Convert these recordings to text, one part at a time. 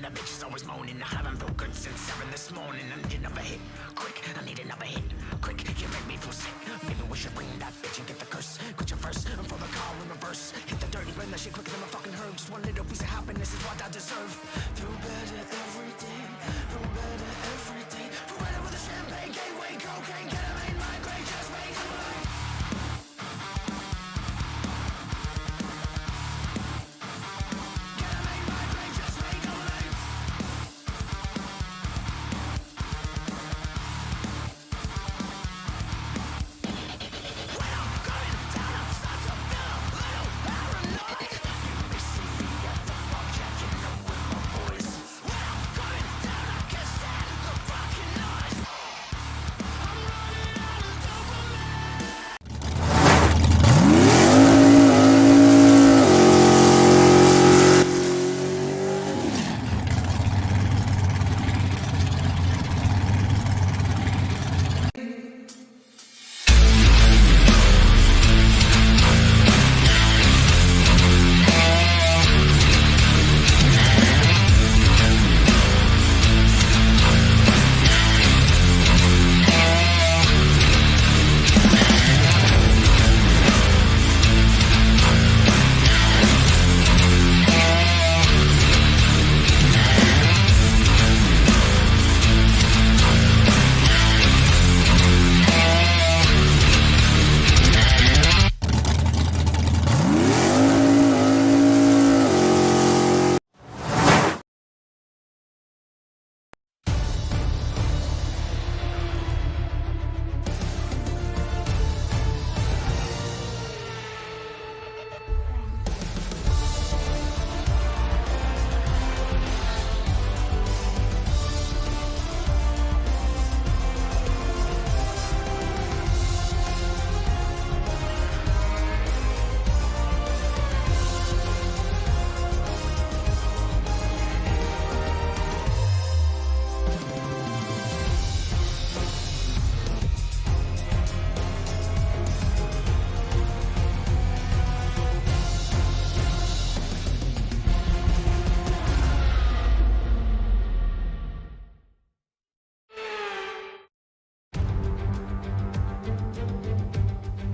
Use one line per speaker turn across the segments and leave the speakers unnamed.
and the bitch is always moaning. I haven't felt good since 7 this morning. I need another hit, quick, I need another hit, quick. You make me feel sick. Maybe we should bring that bitch and get the curse. Quit your first, and for the car in reverse. Hit the dirt and burn that shit quicker than a fucking herb. Just one little piece of happiness is what I deserve. Feel better every day, feel better every day. Feel better with a champagne, gateway, cocaine, ketamine, migraine, just make it right.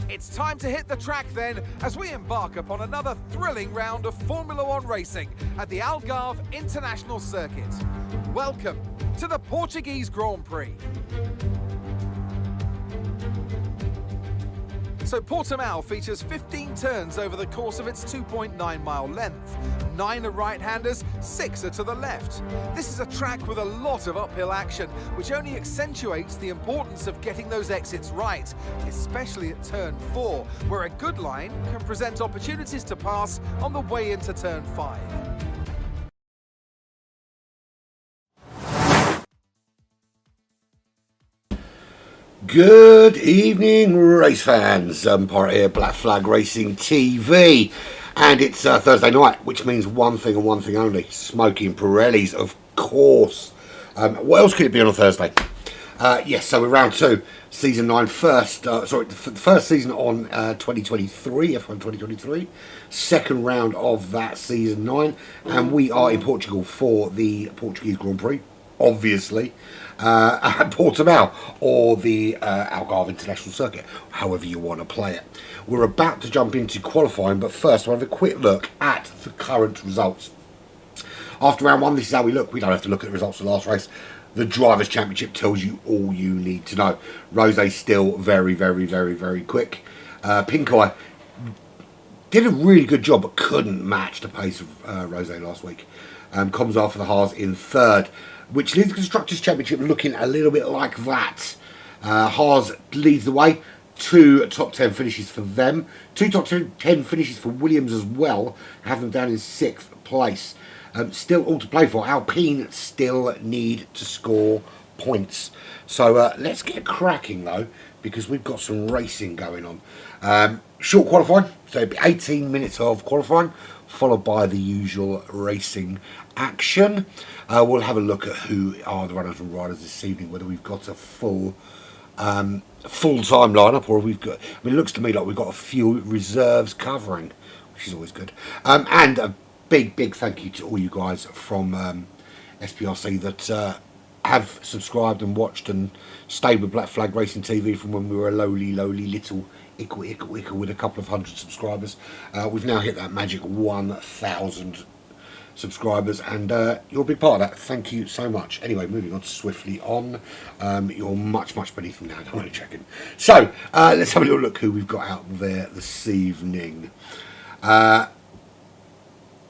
It's time to hit the track then, as we embark upon another thrilling round of Formula One racing at the Algarve International Circuit. Welcome to the Portuguese Grand Prix. So Portimao features 15 turns over the course of its 2.9-mile length. 9 are right-handers, 6 are to the left. This is a track with a lot of uphill action, which only accentuates the importance of getting those exits right, especially at turn 4, where a good line can present opportunities to pass on the way into turn 5.
Good evening, race fans. Pirate here, Black Flag Racing TV, and it's Thursday night, which means one thing and one thing only: smoking Pirellis, of course. What else could it be on a Thursday? Yes, so we're round 2, season 9, the first season on 2023, F1 2023, second round of that season 9, and we are in Portugal for the Portuguese Grand Prix, obviously. At Portimao, or the Algarve International Circuit, however you want to play it. We're about to jump into qualifying, but first we'll have a quick look at the current results. After round 1, this is how we look. We don't have to look at the results of the last race. The Drivers' Championship tells you all you need to know. Rose's still very, very, very, very quick. Pink Eye did a really good job, but couldn't match the pace of Rose last week. Comes off for the Haas in 3rd. Which leaves the Constructors' Championship looking a little bit like that. Haas leads the way. 2 top 10 finishes for them. 2 top 10 finishes for Williams as well. Have them down in 6th place. Still all to play for. Alpine still need to score points. So let's get cracking though, because we've got some racing going on. Short qualifying, so it'll be 18 minutes of qualifying, followed by the usual racing action. We'll have a look at who are the runners and riders this evening, whether we've got a full time lineup, or we've got, I mean, it looks to me like we've got a few reserves covering, which is always good. And a big thank you to all you guys from SPRC that have subscribed and watched and stayed with Black Flag Racing TV from when we were a lowly little ickle with a couple of hundred subscribers. We've now hit that magic 1,000 subscribers, and you're a big part of that. Thank you so much. Anyway, moving on swiftly on. You're much beneath me now, I'm only checking. So let's have a little look who we've got out there this evening.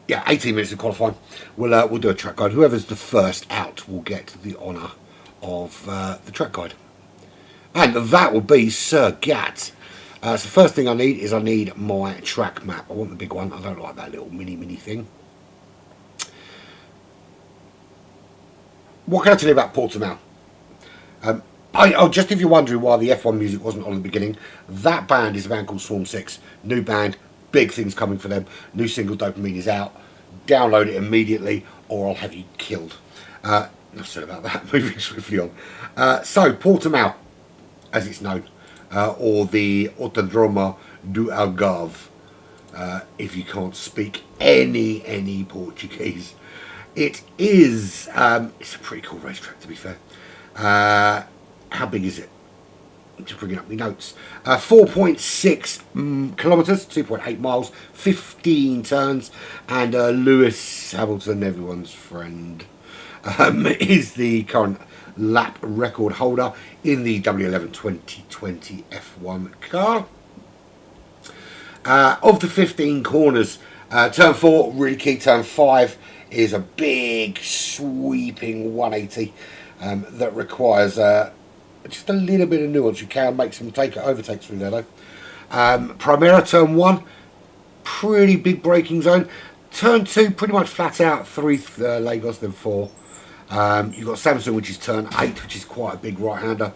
Yeah, 18 minutes of qualifying. We'll do a track guide. Whoever's the first out will get the honour of the track guide, and that will be Sir Gat. So the first thing I need my track map. I want the big one. I don't like that little mini thing. What can I tell you about Portimao? Just if you're wondering why the F1 music wasn't on at the beginning, that band is a band called Swarm 6. New band. Big things coming for them. New single Dopamine is out. Download it immediately or I'll have you killed. Enough said about that. Moving swiftly on. So Portimao, as it's known, or the Autodromo do Algarve, if you can't speak any Portuguese. It is it's a pretty cool racetrack, to be fair. How big is it? I'm just bringing up my notes. 4.6 kilometres, 2.8 miles, 15 turns, and Lewis Hamilton, everyone's friend, is the current lap record holder in the W11 2020 F1 car. Of the 15 corners, turn 4 really key. Turn 5 is a big sweeping 180 that requires just a little bit of nuance. You can make some overtakes through there though. Primera turn 1, pretty big braking zone. Turn 2 pretty much flat out. 3 Lagos, then 4. You've got Samsung, which is turn 8, which is quite a big right-hander,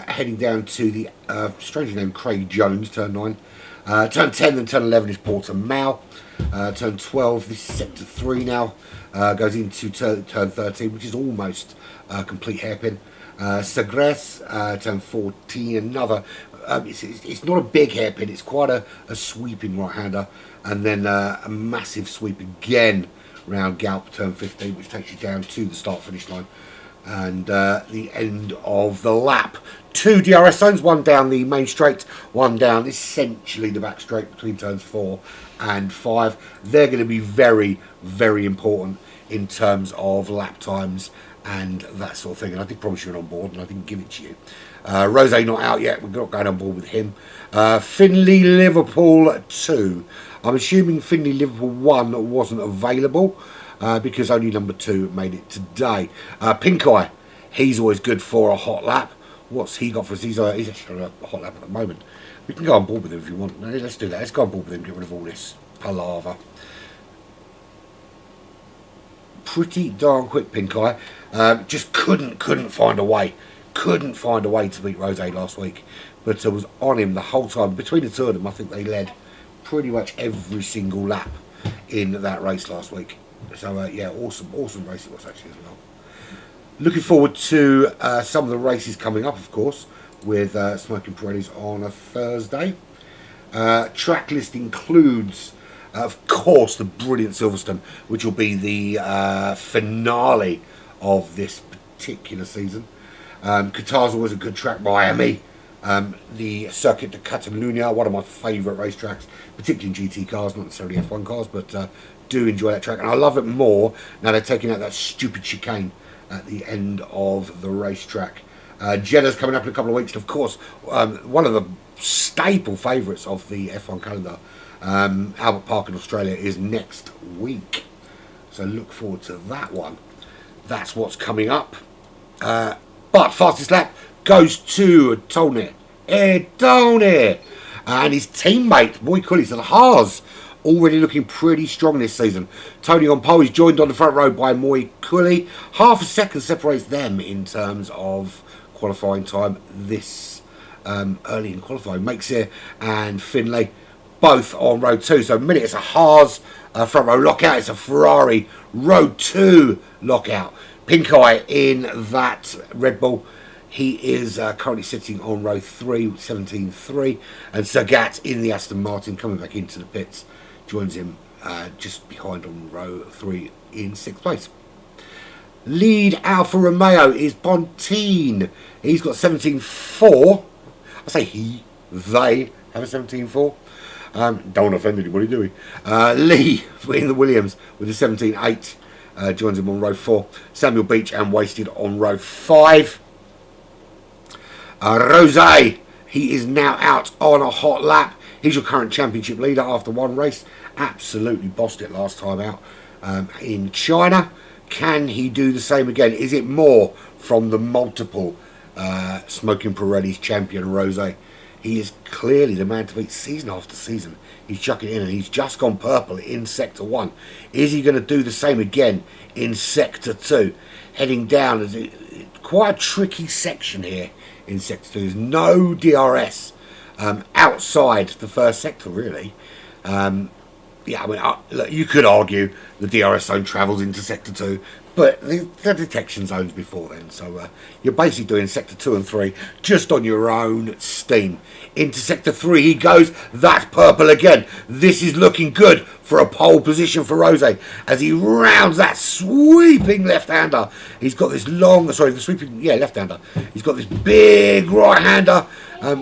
heading down to the strangely named Craig Jones, turn 9. Turn 10 and turn 11 is Portimao. Turn 12, this is sector 3 now, goes into turn 13, which is almost a complete hairpin. Sagres, turn 14, another, it's not a big hairpin, it's quite a sweeping right-hander, and then a massive sweep again round Galp, turn 15, which takes you down to the start-finish line, and the end of the lap. 2 DRS zones, one down the main straight, one down essentially the back straight between turns 4 and 5. They're going to be very important in terms of lap times and that sort of thing, and I did promise you an on board and I didn't give it to you. Rose not out yet, we're not going on board with him. Finley Liverpool 2. I'm assuming Finley Liverpool 1 wasn't available because only number 2 made it today. Pink Eye, he's always good for a hot lap. What's he got for us? He's actually on a hot lap at the moment. We can go on board with him if you want. Let's do that. Let's go on board with him, get rid of all this palaver. Pretty darn quick, Pink Eye. Just couldn't find a way. Couldn't find a way to beat Rose last week. But I was on him the whole time. Between the two of them, I think they led pretty much every single lap in that race last week. So, yeah, awesome race it was actually as well. Looking forward to some of the races coming up, of course, with Smoking Pirellis on a Thursday. Track list includes, of course, the brilliant Silverstone, which will be the finale of this particular season. Qatar's always a good track. Miami, the Circuit de Catalunya, one of my favourite racetracks, particularly in GT cars, not necessarily F1 cars, but do enjoy that track. And I love it more now they're taking out that stupid chicane at the end of the racetrack. Jeddah's coming up in a couple of weeks, and of course, one of the staple favourites of the F1 calendar, Albert Park in Australia, is next week. So look forward to that one. That's what's coming up. But fastest lap goes to Tony. And his teammate, Moy Cullis at Haas, already looking pretty strong this season. Tony on pole, he's joined on the front row by Moy Cullis. Half a second separates them in terms of qualifying time this early in qualifying. Makes and Finlay both on row 2. So a minute it's a Haas front row lockout, it's a Ferrari row 2 lockout. Pink Eye in that Red Bull. He is currently sitting on row 3 with 17.3, and Sagat in the Aston Martin coming back into the pits joins him just behind on row 3 in 6th place. Lead Alfa Romeo is Pontine. He's got 17.4. I say he, they have a 17.4. Don't want to offend anybody, do we? Lee in the Williams with a 17.8 joins him on row 4. Samuel Beach and Wasted on row 5. Rose, he is now out on a hot lap. He's your current championship leader after one race. Absolutely bossed it last time out in China. Can he do the same again? Is it more from the multiple Smoking Pirellis champion Rose? He is clearly the man to beat season after season. He's chucking in and he's just gone purple in Sector 1. Is he going to do the same again in Sector 2? Heading down, is quite a tricky section here in Sector 2. There's no DRS outside the first sector, really. Yeah, I mean, look, you could argue the DRS zone travels into Sector 2, but the detection zone's before then, so you're basically doing Sector 2 and 3 just on your own steam. Into Sector 3 he goes. That's purple again. This is looking good for a pole position for Rose as he rounds that sweeping left-hander. He's got this long, sorry, the sweeping, yeah, left-hander. He's got this big right-hander,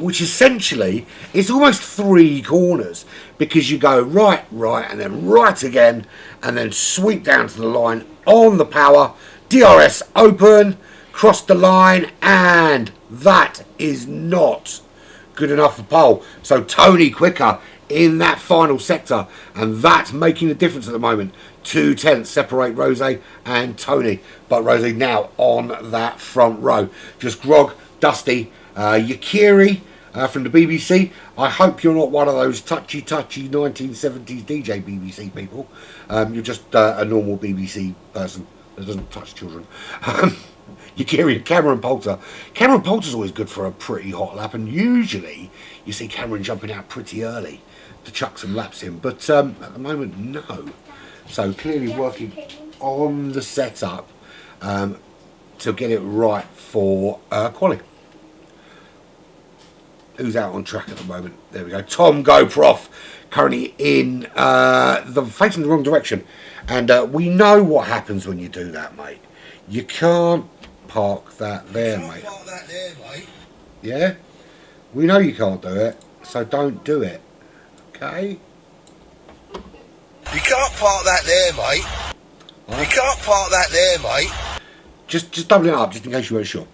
which essentially is almost 3 corners, because you go right, and then right again, and then sweep down to the line on the power, DRS open, cross the line, and that is not good enough for pole. So Tony quicker in that final sector, and that's making a difference at the moment. 2 tenths separate Rose and Tony, but Rose now on that front row. Just Grog, Dusty, Yakiri from the BBC. I hope you're not one of those touchy 1970s DJ BBC people. You're just a normal BBC person that doesn't touch children. Yakiri, Cameron Poulter. Cameron Poulter's always good for a pretty hot lap, and usually you see Cameron jumping out pretty early to chuck some laps in, but at the moment, no. So clearly working on the setup to get it right for quali. Who's out on track at the moment? There we go. Tom GoProf, currently in facing the wrong direction, and we know what happens when you do that, mate. You can't park that there, mate.
Park that there, mate.
Yeah, we know you can't do it, so don't do it. Okay.
You can't park that there, mate.
Right.
You can't park that there, mate.
Just doubling it up, just in case you weren't sure.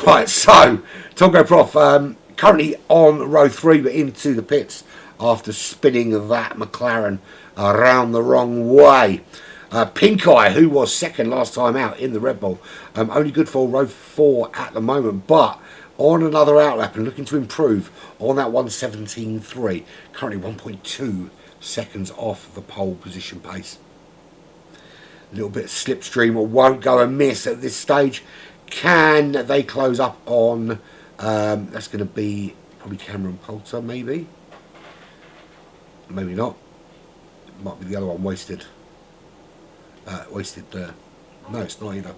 Right. So Tom GoProf. Currently on row 3, but into the pits after spinning that McLaren around the wrong way. Pink Eye, who was second last time out in the Red Bull, only good for row 4 at the moment, but on another outlap and looking to improve on that 1:17.3. Currently 1.2 seconds off the pole position pace. A little bit of slipstream won't go amiss at this stage. Can they close up on... that's going to be probably Cameron Poulter, maybe not. Might be the other one. Wasted. No, it's not either.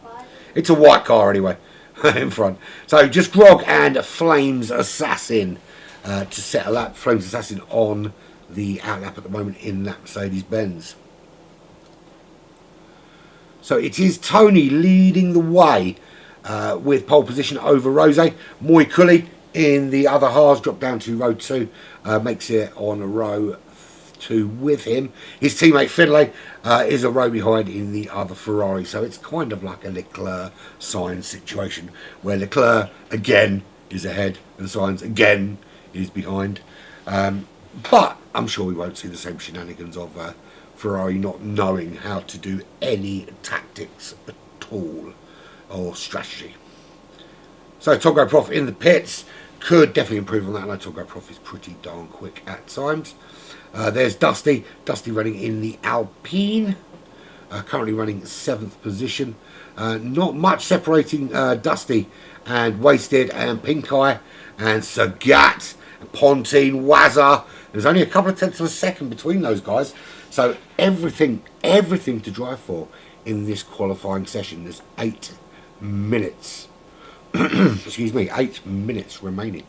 It's a white car anyway in front. So just Grog and Flames Assassin to set a lap. Flames Assassin on the outlap at the moment in that Mercedes-Benz. So it is Tony leading the way with pole position over Rose. Moy Cully in the other halves, dropped down to row 2, makes it on row 2 with him. His teammate Finlay is a row behind in the other Ferrari, so it's kind of like a Leclerc Sainz situation where Leclerc again is ahead and Sainz again is behind, but I'm sure we won't see the same shenanigans of Ferrari not knowing how to do any tactics at all or strategy. So Tom GoProf in the pits could definitely improve on that. I know Tom GoProf is pretty darn quick at times. There's Dusty running in the Alpine, currently running 7th position. Not much separating Dusty and Wasted and Pink Eye and Sagat, Pontine, Wazza. There's only a couple of tenths of a second between those guys, so everything to drive for in this qualifying session. There's 8 minutes. Excuse me, 8 minutes remaining.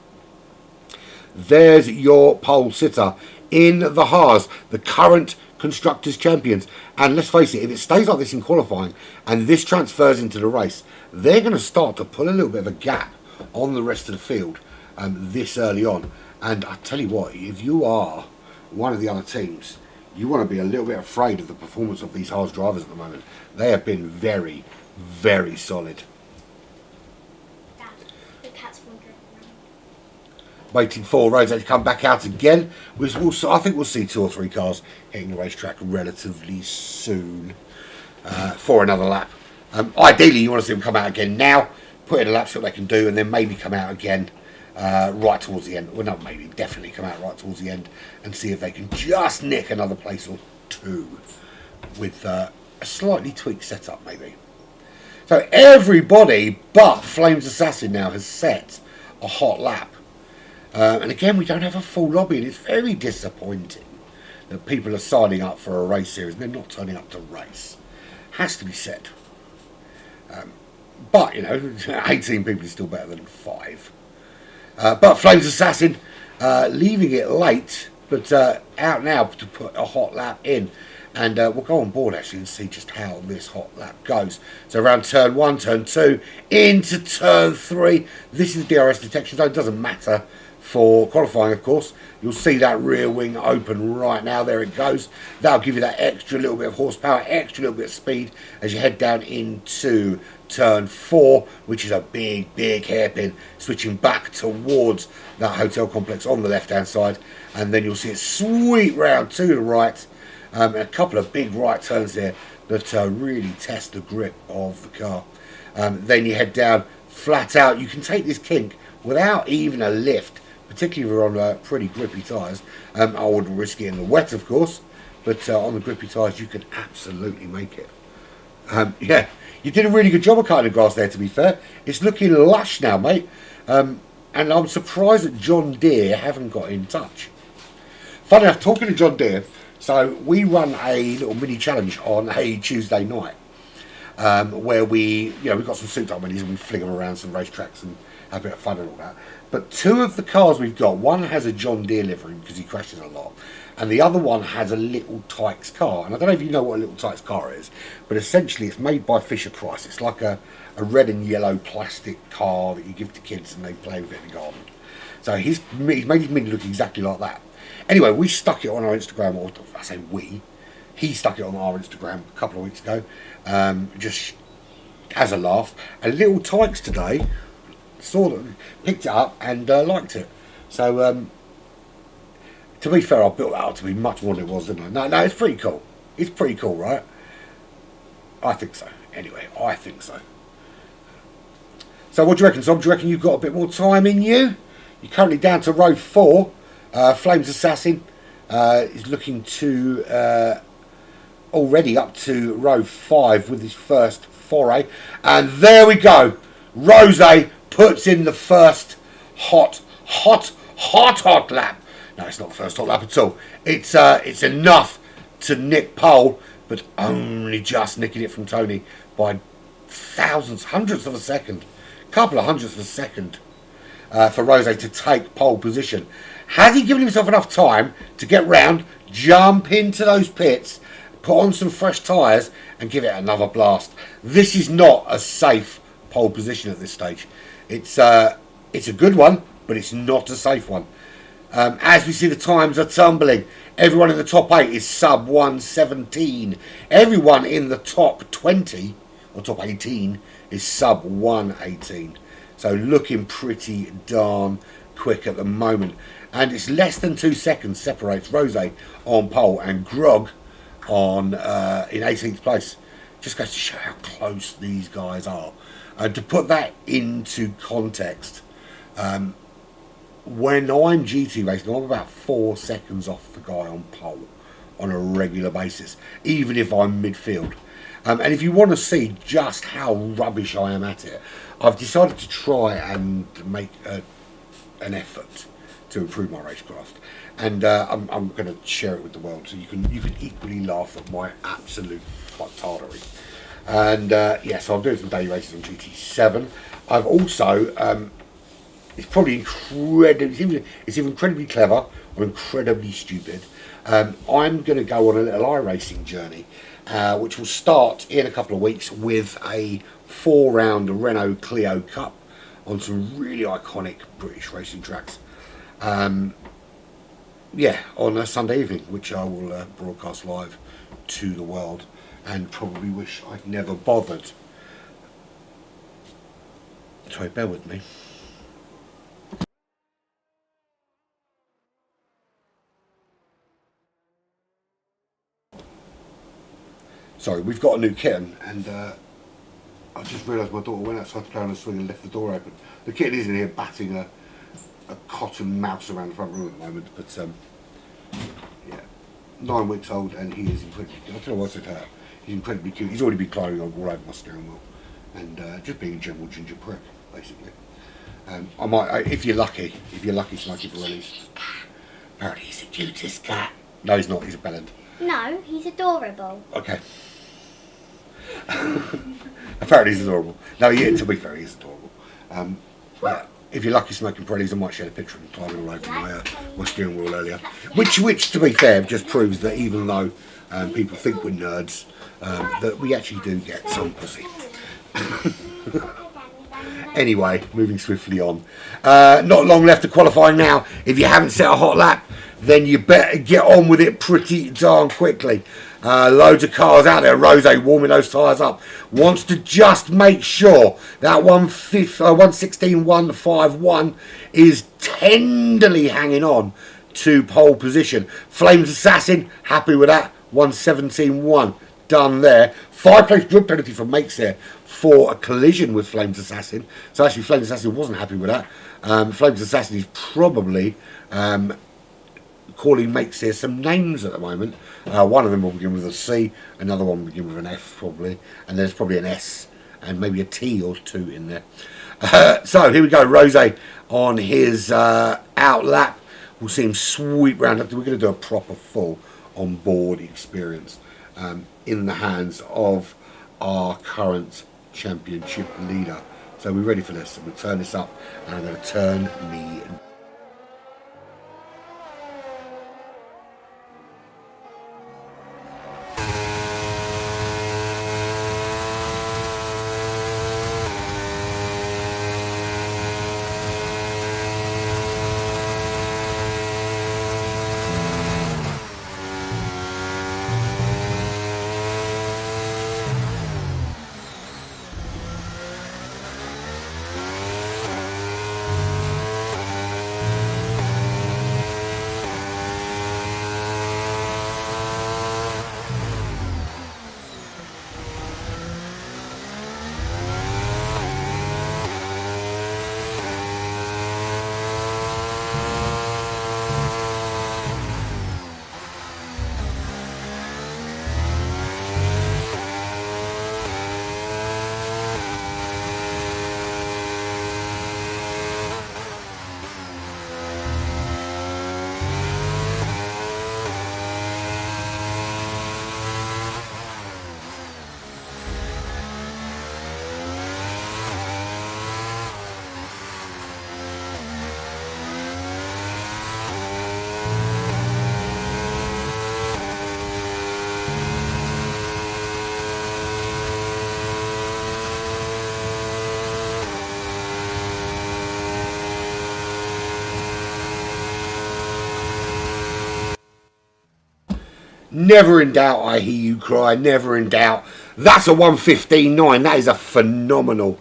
There's your pole sitter in the Haas, the current Constructors Champions. And let's face it, if it stays like this in qualifying and this transfers into the race, they're going to start to pull a little bit of a gap on the rest of the field this early on. And I tell you what, if you are one of the other teams, you want to be a little bit afraid of the performance of these Haas drivers at the moment. They have been very, very solid.
Dad, the cat's wandering around.
Waiting for Rose to come back out again. I think we'll see 2 or 3 cars hitting the racetrack relatively soon for another lap. Ideally, you want to see them come out again now, put in a lap, see what they can do, and then maybe come out again right towards the end. Well, not maybe, definitely come out right towards the end and see if they can just nick another place or 2 with a slightly tweaked setup, maybe. So everybody but Flames Assassin now has set a hot lap. And again, we don't have a full lobby, and it's very disappointing that people are signing up for a race series and they're not turning up to race. Has to be said. But, you know, 18 people is still better than 5. But Flames Assassin leaving it late, but out now to put a hot lap in. And we'll go on board actually and see just how this hot lap goes. So around turn 1, turn 2, into turn 3. This is the DRS detection zone. It doesn't matter for qualifying, of course. You'll see that rear wing open right now. There it goes. That'll give you that extra little bit of horsepower, extra little bit of speed as you head down into turn 4, which is a big, big hairpin, switching back towards that hotel complex on the left-hand side. And then you'll see it sweep round to the right. And a couple of big right turns there that really test the grip of the car. Then you head down flat out. You can take this kink without even a lift, particularly if you're on pretty grippy tyres. I wouldn't risk it in the wet, of course, but on the grippy tyres you can absolutely make it. Yeah, you did a really good job of cutting the grass there, to be fair. It's looking lush now, mate. And I'm surprised that John Deere haven't got in touch. Funny enough, talking to John Deere, so we run a little mini challenge on a Tuesday night where we've got some souped-up minis and we fling them around some racetracks and have a bit of fun and all that. But 2 of the cars we've got, one has a John Deere livery because he crashes a lot, and the other one has a Little Tykes car. And I don't know if you know what a Little Tykes car is, but essentially it's made by Fisher-Price. It's like a red and yellow plastic car that you give to kids and they play with it in the garden. So he's made his mini look exactly like that. Anyway, we stuck it on our Instagram, or I say we, he stuck it on our Instagram a couple of weeks ago, just as a laugh. And Little Tykes today saw them, picked it up and liked it. So to be fair, I built that up to be much more than it was, didn't I? No, it's pretty cool. It's pretty cool, right? I think so. Anyway, I think so. So what do you reckon, Tom? Do you reckon you've got a bit more time in you? You're currently down to row 4. Flames Assassin is looking to already up to row 5 with his first foray. And there we go. Rose puts in the first hot lap. No, it's not the first hot lap at all. It's enough to nick pole, but only just nicking it from Tony by hundredths of a second. Couple of hundredths of a second for Rose to take pole position. Has he given himself enough time to get round, jump into those pits, put on some fresh tyres and give it another blast? This is not a safe pole position at this stage. It's a good one, but it's not a safe one. As we see, the times are tumbling. Everyone in the top 8 is sub 117. Everyone in the top 20 or top 18 is sub 118. So looking pretty darn quick at the moment. And it's less than 2 seconds separates Rose on pole and Grog on in 18th place. Just goes to show how close these guys are. And to put that into context, when I'm GT racing, I'm about 4 seconds off the guy on pole on a regular basis, even if I'm midfield. And if you want to see just how rubbish I am at it, I've decided to try and make an effort to improve my racecraft, and I'm going to share it with the world so you can equally laugh at my absolute fucktardery. And so I'm doing some daily races on GT7. I've also It's probably incredibly, it's either incredibly clever or incredibly stupid. I'm going to go on a little iRacing journey, which will start in a couple of weeks with a 4-round Renault Clio Cup on some really iconic British racing tracks. Yeah, on a Sunday evening, which I will broadcast live to the world, and probably wish I'd never bothered. Sorry, bear with me. Sorry, we've got a new kitten, and I just realised my daughter went outside to play on the swing and left the door open. The kitten is in here batting a cotton mouse around the front room at the moment, but yeah, 9 weeks old, and he is incredibly cute. I don't know what's at her. He's incredibly cute. He's already been climbing all over my steering wheel, and just being a general ginger prick, basically. I might, if you're lucky, smoking Pirellis. Apparently he's the cutest cat. No, he's not. He's a bellend.
No, he's adorable.
Okay. Apparently he's adorable. No, yeah, to be fair, he's adorable. Yeah, if you're lucky smoking Pirellis, I might share a picture of him climbing all over my steering wheel earlier. Which, to be fair, just proves that even though people think we're nerds, that we actually do get some pussy. Anyway, moving swiftly on. Not long left to qualifying now. If you haven't set a hot lap, then you better get on with it pretty darn quickly. Loads of cars out there. Rose warming those tyres up. Wants to just make sure that 116.151 is tenderly hanging on to pole position. Flames Assassin, happy with that. 117.1 done there. 5-place grid penalty from Makes there for a collision with Flames Assassin. So actually Flames Assassin wasn't happy with that. Flames Assassin is probably calling Makes here some names at the moment. One of them will begin with a C, another one will begin with an F probably, and there's probably an S and maybe a T or two in there. So here we go, Rose on his out lap. We'll see him sweep round. We're going to do a proper full on board experience in the hands of our current championship leader. So we're ready for this. We'll turn this up, and I'm going to turn me. Never in doubt, I hear you cry. Never in doubt. That's a 1:15.9. That is a phenomenal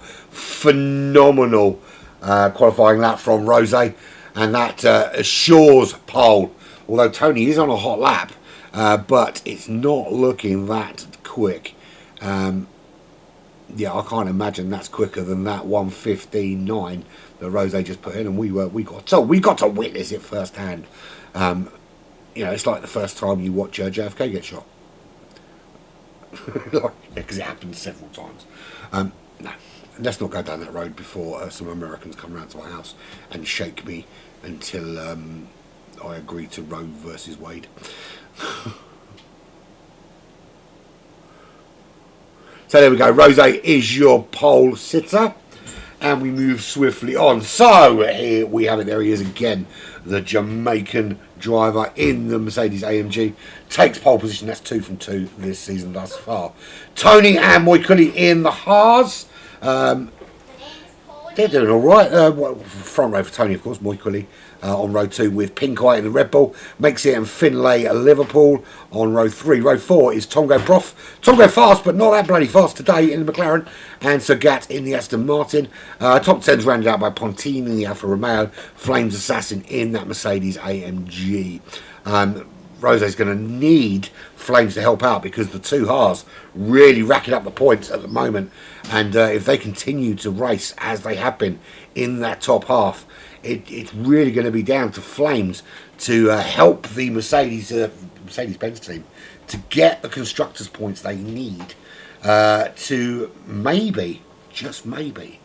qualifying lap from Rose, and that assures pole. Although Tony is on a hot lap, but it's not looking that quick. Yeah, I can't imagine that's quicker than that 1:15.9 that Rose just put in, and we got to witness it firsthand. You know, it's like the first time you watch JFK get shot. Because it happened several times. No, let's not go down that road before some Americans come around to my house and shake me until I agree to Roe versus Wade. So there we go. Rose is your pole sitter. and we move swiftly on. So here we have it. There he is again, the Jamaican driver in the Mercedes AMG, takes pole position. That's 2 from 2 this season thus far. Tony and Moikuli in the Haas. They're doing all right. Front row for Tony, of course. Moikuli on row 2 with Pink Eye in the Red Bull. Makes it and Finlay Liverpool on row 3. Row 4 is Tongo Prof. Tongo fast, but not that bloody fast today in the McLaren. And Sagat in the Aston Martin. Top 10's rounded out by Pontine in the Alfa Romeo. Flames Assassin in that Mercedes AMG. Rose's going to need Flames to help out because the two Haas really racking up the points at the moment, and if they continue to race as they have been in that top half, it's really going to be down to Flames to help the Mercedes-Benz team to get the constructors' points they need to maybe, just maybe,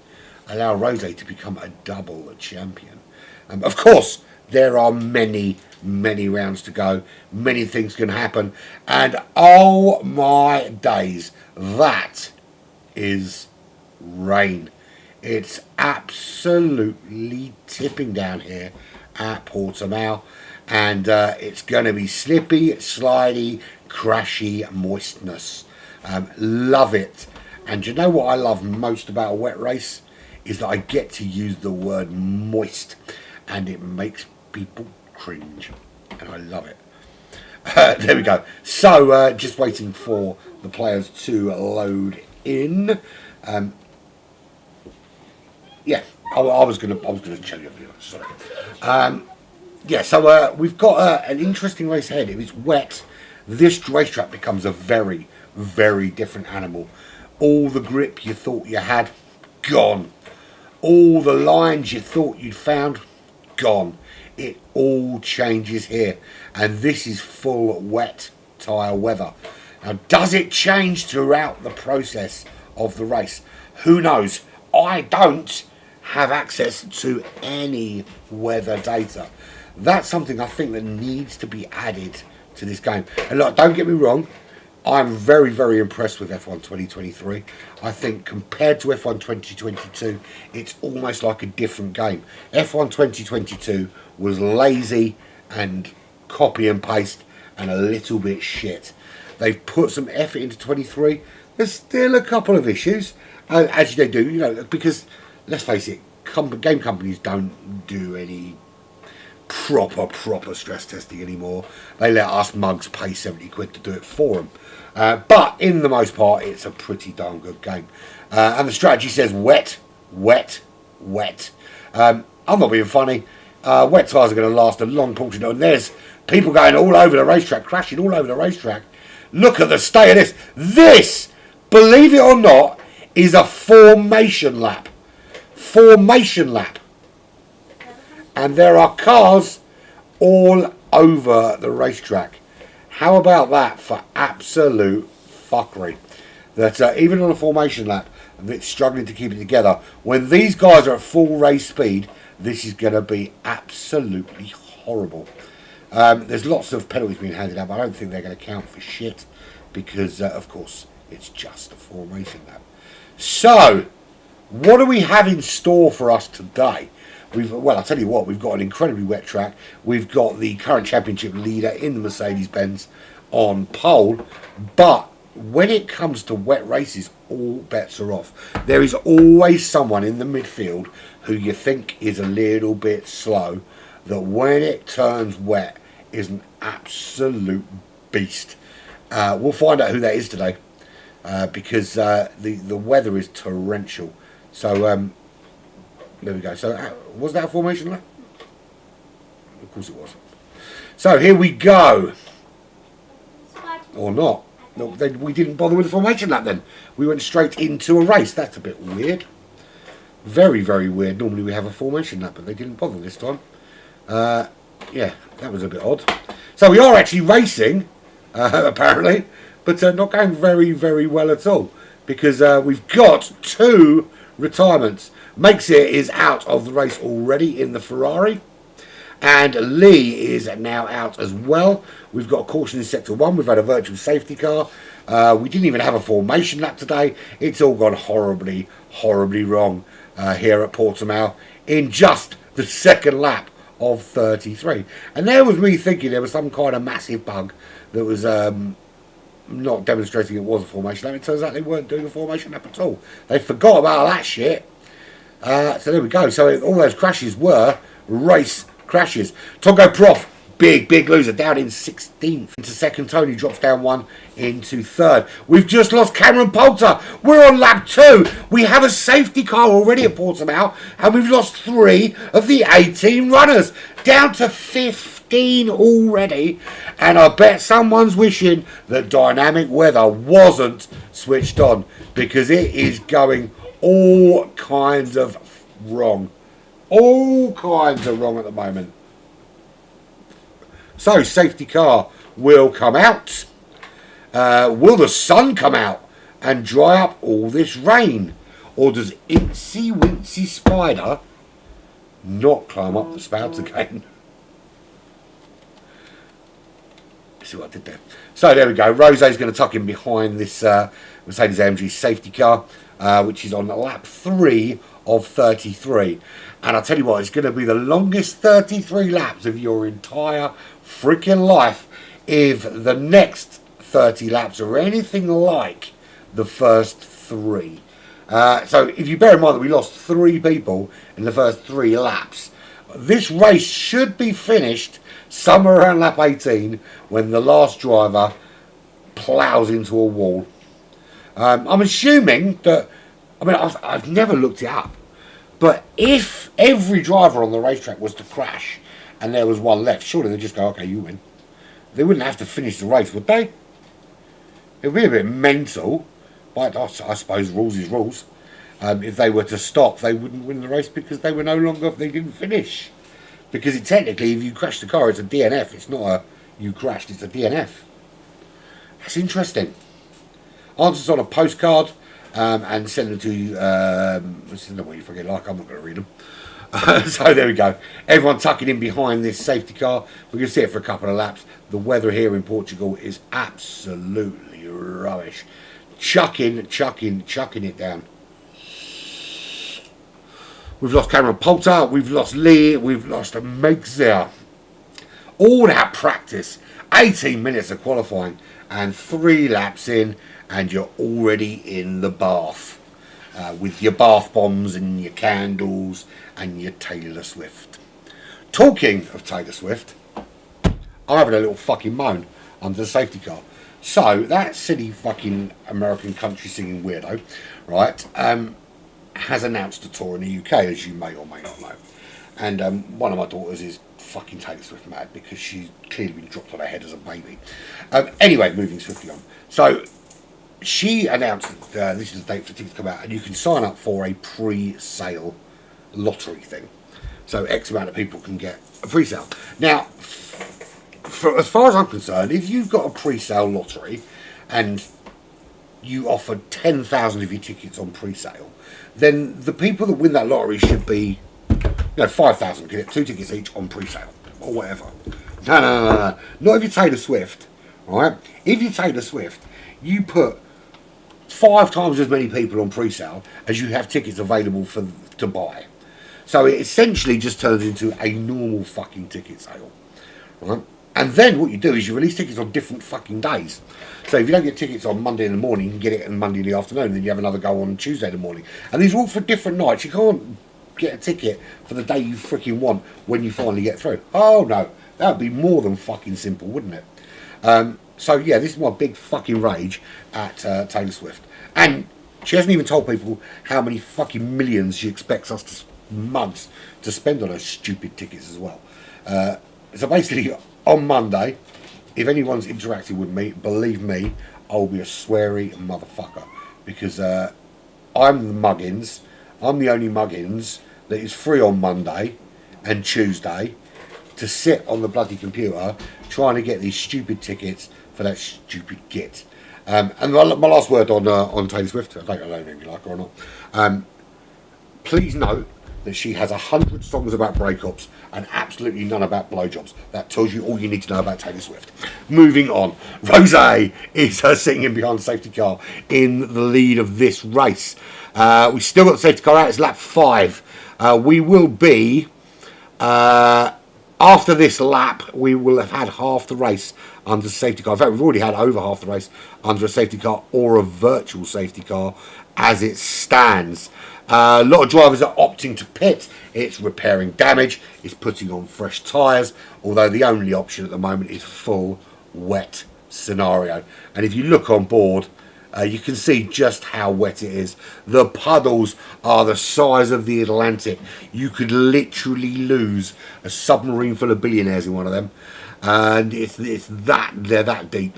allow Rose to become a double champion. Of course, there are many rounds to go. Many things can happen. And oh my days, that is rain. It's absolutely tipping down here at Portimao. And it's going to be slippy, slidey, crashy moistness. Love it. And you know what I love most about a wet race? Is that I get to use the word moist. And it makes people cringe, and I love it. There we go. So just waiting for the players to load in. Yeah, I was gonna show you. Sorry. Yeah, so we've got an interesting race ahead. If it's wet, this racetrack becomes a very different animal. All the grip you thought you had, gone. All the lines you thought you'd found, gone. It all changes here, and this is full wet tyre weather. Now, does it change throughout the process of the race? Who knows? I don't have access to any weather data. That's something I think that needs to be added to this game. And look, don't get me wrong, I'm very impressed with F1 2023. I think compared to F1 2022, it's almost like a different game. F1 2022 was lazy and copy and paste and a little bit shit. They've put some effort into 23. There's still a couple of issues, as they do, you know, because let's face it, game companies don't do any proper stress testing anymore. They let us mugs pay 70 quid to do it for them. But in the most part, it's a pretty darn good game. And the strategy says wet. I'm not being funny. Wet tyres are going to last a long portion. And there's people going all over the racetrack, crashing all over the racetrack. Look at the state of this. This, believe it or not, is a formation lap. And there are cars all over the racetrack. How about that for absolute fuckery? That even on a formation lap, it's struggling to keep it together. When these guys are at full race speed, this is going to be absolutely horrible. There's lots of penalties being handed out, but I don't think they're going to count for shit because, of course, it's just a formation lap. So, what do we have in store for us today? Well, I'll tell you what, we've got an incredibly wet track. We've got the current championship leader in the Mercedes-Benz on pole. But when it comes to wet races, all bets are off. There is always someone in the midfield who you think is a little bit slow, that when it turns wet is an absolute beast. We'll find out who that is today because the weather is torrential. So, there we go. So, was that a formation lap? Of course it was. So, here we go. Or not. No, we didn't bother with the formation lap then. We went straight into a race. That's a bit weird. Very weird. Normally we have a formation lap, but they didn't bother this time. Yeah, that was a bit odd. So, we are actually racing, apparently, but not going very well at all. Because we've got 2 retirements. Makesir is out of the race already in the Ferrari, and Lee is now out as well. We've got a caution in sector 1. We've had a virtual safety car. We didn't even have a formation lap today. It's all gone horribly wrong here at Portimao in just the second lap of 33. And there was me thinking there was some kind of massive bug that was not demonstrating it was a formation lap. It turns out they weren't doing a formation lap at all. They forgot about that shit. So there we go. So all those crashes were race crashes. Tongo Prof, big loser, down in 16th. Into second, Tony drops down 1 into third. We've just lost Cameron Poulter. We're on lap 2. We have a safety car already at Portimao, and we've lost 3 of the 18 runners. Down to 15 already. And I bet someone's wishing that dynamic weather wasn't switched on, because it is going all kinds of wrong. All kinds of wrong at the moment. So, safety car will come out. Will the sun come out and dry up all this rain? Or does Incy Wincy Spider not climb up the spout again? See what I did there. So, there we go. Rosé's going to tuck in behind this Mercedes-AMG safety car, which is on lap 3 of 33. And I'll tell you what, it's going to be the longest 33 laps of your entire freaking life if the next 30 laps are anything like the first 3. So if you bear in mind that we lost 3 people in the first 3 laps, this race should be finished somewhere around lap 18 when the last driver ploughs into a wall. I'm assuming that, I mean, I've never looked it up, but if every driver on the racetrack was to crash and there was one left, surely they'd just go, okay, you win. They wouldn't have to finish the race, would they? It would be a bit mental, but I suppose rules is rules. If they were to stop, they wouldn't win the race because they were no longer, they didn't finish. Because technically, if you crash the car, it's a DNF. It's not a you crashed, it's a DNF. That's interesting. Answers on a postcard. And send them to, this is not what you forget like, I'm not going to read them. So there we go. Everyone tucking in behind this safety car. We're going to see it for a couple of laps. The weather here in Portugal is absolutely rubbish. Chucking it down. We've lost Cameron Poulter, we've lost Lee, we've lost Megzer. All that practice, 18 minutes of qualifying, and 3 laps in, and you're already in the bath with your bath bombs and your candles and your Taylor Swift. Talking of Taylor Swift, I'm having a little fucking moan under the safety car. So that silly fucking American country singing weirdo, right, has announced a tour in the UK, as you may or may not know. And one of my daughters is fucking Taylor Swift mad because she's clearly been dropped on her head as a baby. Anyway, moving swiftly on. So she announced that this is the date for tickets to come out, and you can sign up for a pre-sale lottery thing. So X amount of people can get a pre-sale. Now, as far as I'm concerned, if you've got a pre-sale lottery and you offer 10,000 of your tickets on pre-sale, then the people that win that lottery should be, 5,000 get 2 tickets each on pre-sale or whatever. No. Not if you're Taylor Swift, right? If you're Taylor Swift, you put 5 times as many people on pre-sale as you have tickets available to buy. So it essentially just turns into a normal fucking ticket sale, right? And then what you do is you release tickets on different fucking days. So if you don't get tickets on Monday in the morning, you can get it on Monday in the afternoon, and then you have another go on Tuesday in the morning. And these are all for different nights. You can't get a ticket for the day you freaking want when you finally get through. Oh no, that would be more than fucking simple, wouldn't it? So yeah, this is my big fucking rage at Taylor Swift. And she hasn't even told people how many fucking millions she expects us months to spend on those stupid tickets as well. So basically, on Monday, if anyone's interacting with me, believe me, I'll be a sweary motherfucker. Because I'm the Muggins. I'm the only Muggins that is free on Monday and Tuesday to sit on the bloody computer trying to get these stupid tickets for that stupid git. And my last word on Taylor Swift, I don't know if you like her or not. Please note that she has 100 songs about breakups and absolutely none about blowjobs. That tells you all you need to know about Taylor Swift. Moving on, Rose is sitting in behind the safety car in the lead of this race. We still got the safety car out. It's lap 5. We will be after this lap, we will have had half the race under a safety car. In fact, we've already had over half the race under a safety car or a virtual safety car as it stands. A lot of drivers are opting to pit. It's repairing damage, it's putting on fresh tyres, although the only option at the moment is full wet scenario. And if you look on board, you can see just how wet it is. The puddles are the size of the Atlantic. You could literally lose a submarine full of billionaires in one of them. And they're that deep.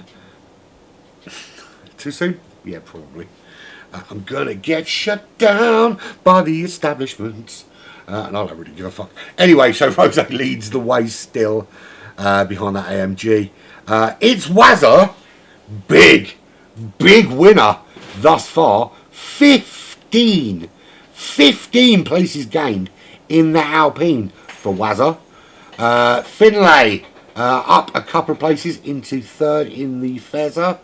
Too soon? Yeah, probably. I'm gonna get shut down by the establishment. And I don't really give a fuck. Anyway, so Rose leads the way still behind that AMG. It's Wazza. Big winner thus far. 15 places gained in the Alpine for Wazza. Finlay up a couple of places into 3rd in the Fezzer.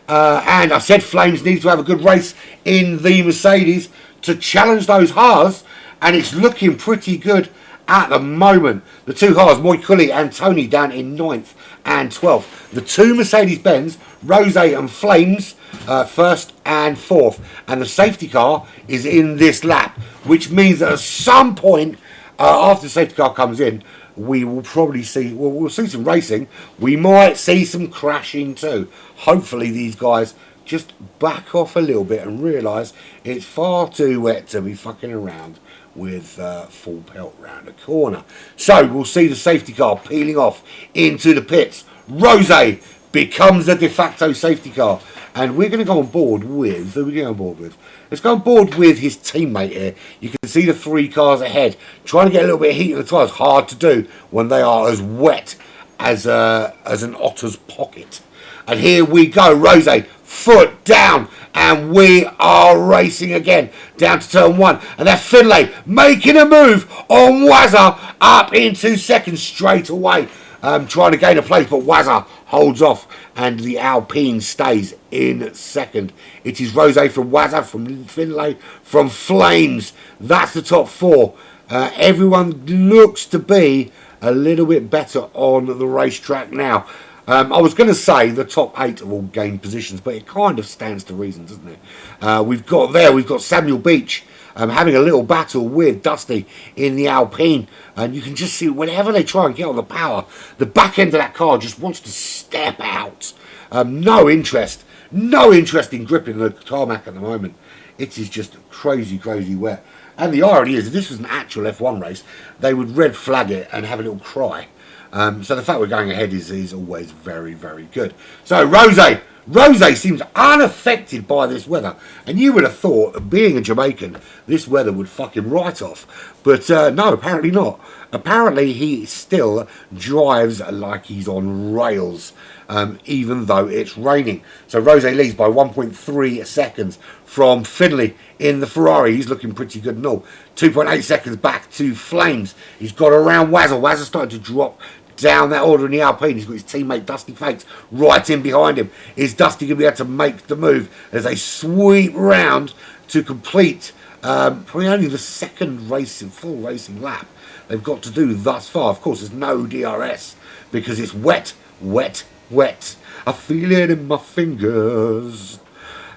And I said Flames needs to have a good race in the Mercedes to challenge those Haas, and it's looking pretty good at the moment. The two Haas, Moikulli and Tony, down in 9th and 12th. The two Mercedes-Benz, Rose and Flames, 1st and 4th. And the safety car is in this lap, which means that at some point after the safety car comes in, we will probably see, we'll see some racing. We might see some crashing too. Hopefully these guys just back off a little bit and realise it's far too wet to be fucking around with full pelt round the corner. So we'll see the safety car peeling off into the pits. Rose becomes the de facto safety car. And we're going to go on board with, who are we going on board with? Let's go on board with his teammate here. You can see the 3 cars ahead. Trying to get a little bit of heat in the tyres. Hard to do when they are as wet as an otter's pocket. And here we go. Rose, foot down. And we are racing again. Down to turn 1. And that's Finlay making a move on Wazza up into 2nd straight away. Trying to gain a place, but Wazza holds off and the Alpine stays in 2nd. It is Rose from Wazza, from Finlay, from Flames. That's the top 4. Everyone looks to be a little bit better on the racetrack now. I was going to say the top 8 have all gained positions, but it kind of stands to reason, doesn't it? We've got Samuel Beach having a little battle with Dusty in the Alpine, and you can just see whenever they try and get on the power, the back end of that car just wants to step out. No interest in gripping the tarmac at the moment. It is just crazy wet. And the irony is, if this was an actual F1 race, they would red flag it and have a little cry. So the fact we're going ahead is always very good. So Rose seems unaffected by this weather, and you would have thought that being a Jamaican, this weather would fuck him right off. But no, apparently not. Apparently he still drives like he's on rails, even though it's raining. So Rose leads by 1.3 seconds from Finlay in the Ferrari. He's looking pretty good and all. 2.8 seconds back to Flames. He's got around Wazza. Wazza started to drop down that order in the Alpine. He's got his teammate Dusty Fakes right in behind him. Is Dusty going to be able to make the move as they sweep round to complete probably only the 2nd racing, full racing lap they've got to do thus far? Of course, there's no DRS because it's wet. I feel it in my fingers.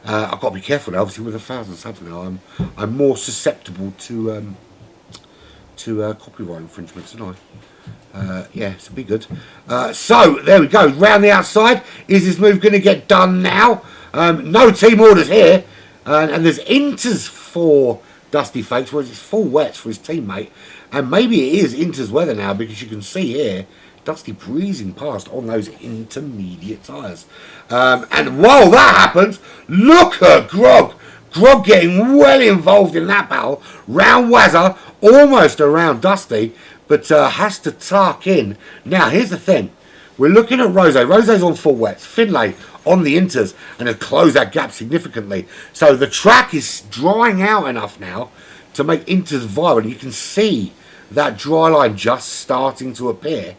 I've got to be careful now, obviously with 1,000 subs now. I'm more susceptible to copyright infringements, aren't I? Yeah, so be good. So there we go. Round the outside. Is this move going to get done now? No team orders here, and there's inters for Dusty Fakes, whereas it's full wets for his teammate, and maybe it is Inter's weather now because you can see here Dusty breezing past on those intermediate tyres. And while that happens, look at Grog getting well involved in that battle. Round Wazza, almost around Dusty, but has to tuck in. Now, here's the thing. We're looking at Rose. Rose's on full wets. Finlay on the inters, and has closed that gap significantly. So the track is drying out enough now to make Inters viable. You can see that dry line just starting to appear.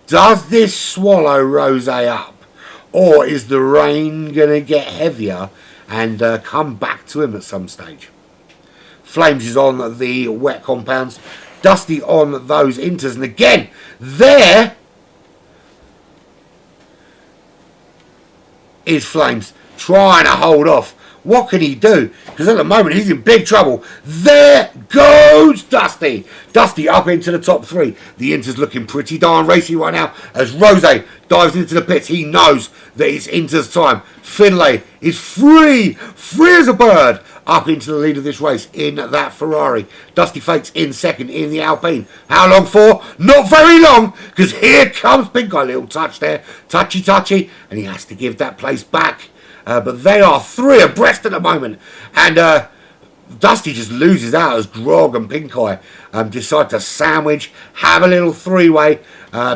Does this swallow Rose up? Or is the rain going to get heavier and come back to him at some stage? Flames is on the wet compounds. Dusty on those Inters. And again, there is Flames trying to hold off. What can he do? Because at the moment he's in big trouble. There goes Dusty. Dusty up into the top 3. The Inter's looking pretty darn racy right now as Rose dives into the pits. He knows that it's Inter's time. Finlay is free as a bird, up into the lead of this race in that Ferrari. Dusty Fakes in second in the Alpine. How long for? Not very long, because here comes Pink Guy. Little touch there. Touchy. And he has to give that place back. But they are 3 abreast at the moment. And Dusty just loses out as Grog and Pink Eye decide to sandwich, have a little 3-way.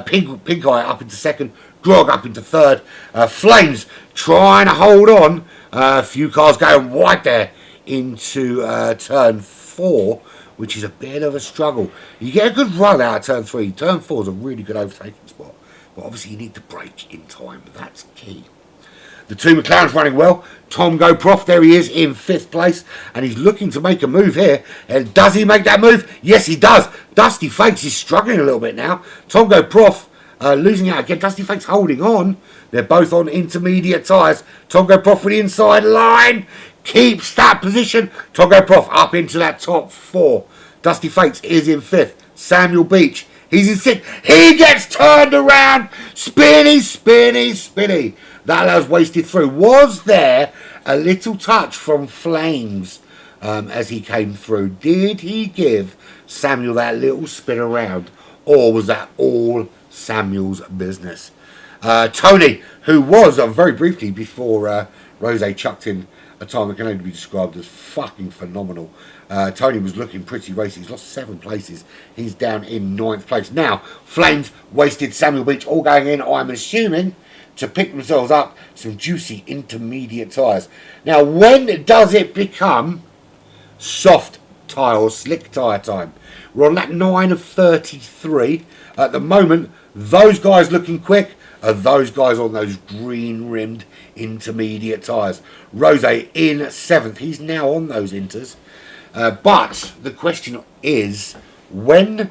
Pink Eye up into second, Grog up into third. Flames trying to hold on. A few cars going wide there into turn 4, which is a bit of a struggle. You get a good run out of turn 3. Turn 4 is a really good overtaking spot. But obviously you need to brake in time. That's key. The 2 McLarens running well. Tom GoProf, there he is in 5th place. And he's looking to make a move here. And does he make that move? Yes, he does. Dusty Fakes is struggling a little bit now. Tom GoProf losing out again. Dusty Fakes holding on. They're both on intermediate tyres. Tom GoProf with the inside line. Keeps that position. Tom GoProf up into that top 4. Dusty Fakes is in 5th. Samuel Beach, he's in 6th. He gets turned around. Spinny. That allows wasted through. Was there a little touch from Flames as he came through? Did he give Samuel that little spin around? Or was that all Samuel's business? Tony, who was very briefly before Rose chucked in a time that can only be described as fucking phenomenal. Tony was looking pretty racy. He's lost 7 places. He's down in 9th place. Now, Flames, Wasted, Samuel Beach all going in, I'm assuming, to pick themselves up some juicy intermediate tyres. Now, when does it become soft tyre or slick tyre time? We're on lap 9 of 33. At the moment, those guys looking quick are those guys on those green-rimmed intermediate tyres. Rose in 7th. He's now on those inters. But the question is, when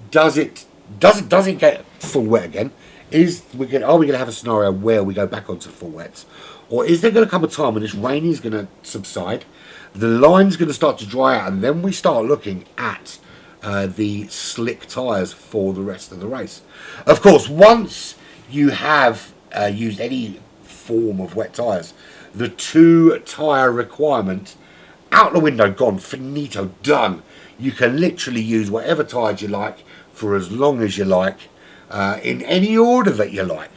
does it get full wet again? Are we going to have a scenario where we go back onto full wets? Or is there going to come a time when this rain is going to subside, the line's going to start to dry out, and then we start looking at the slick tyres for the rest of the race? Of course, once you have used any form of wet tyres, the 2 tyre requirement out the window, gone, finito, done. You can literally use whatever tyres you like for as long as you like, in any order that you like,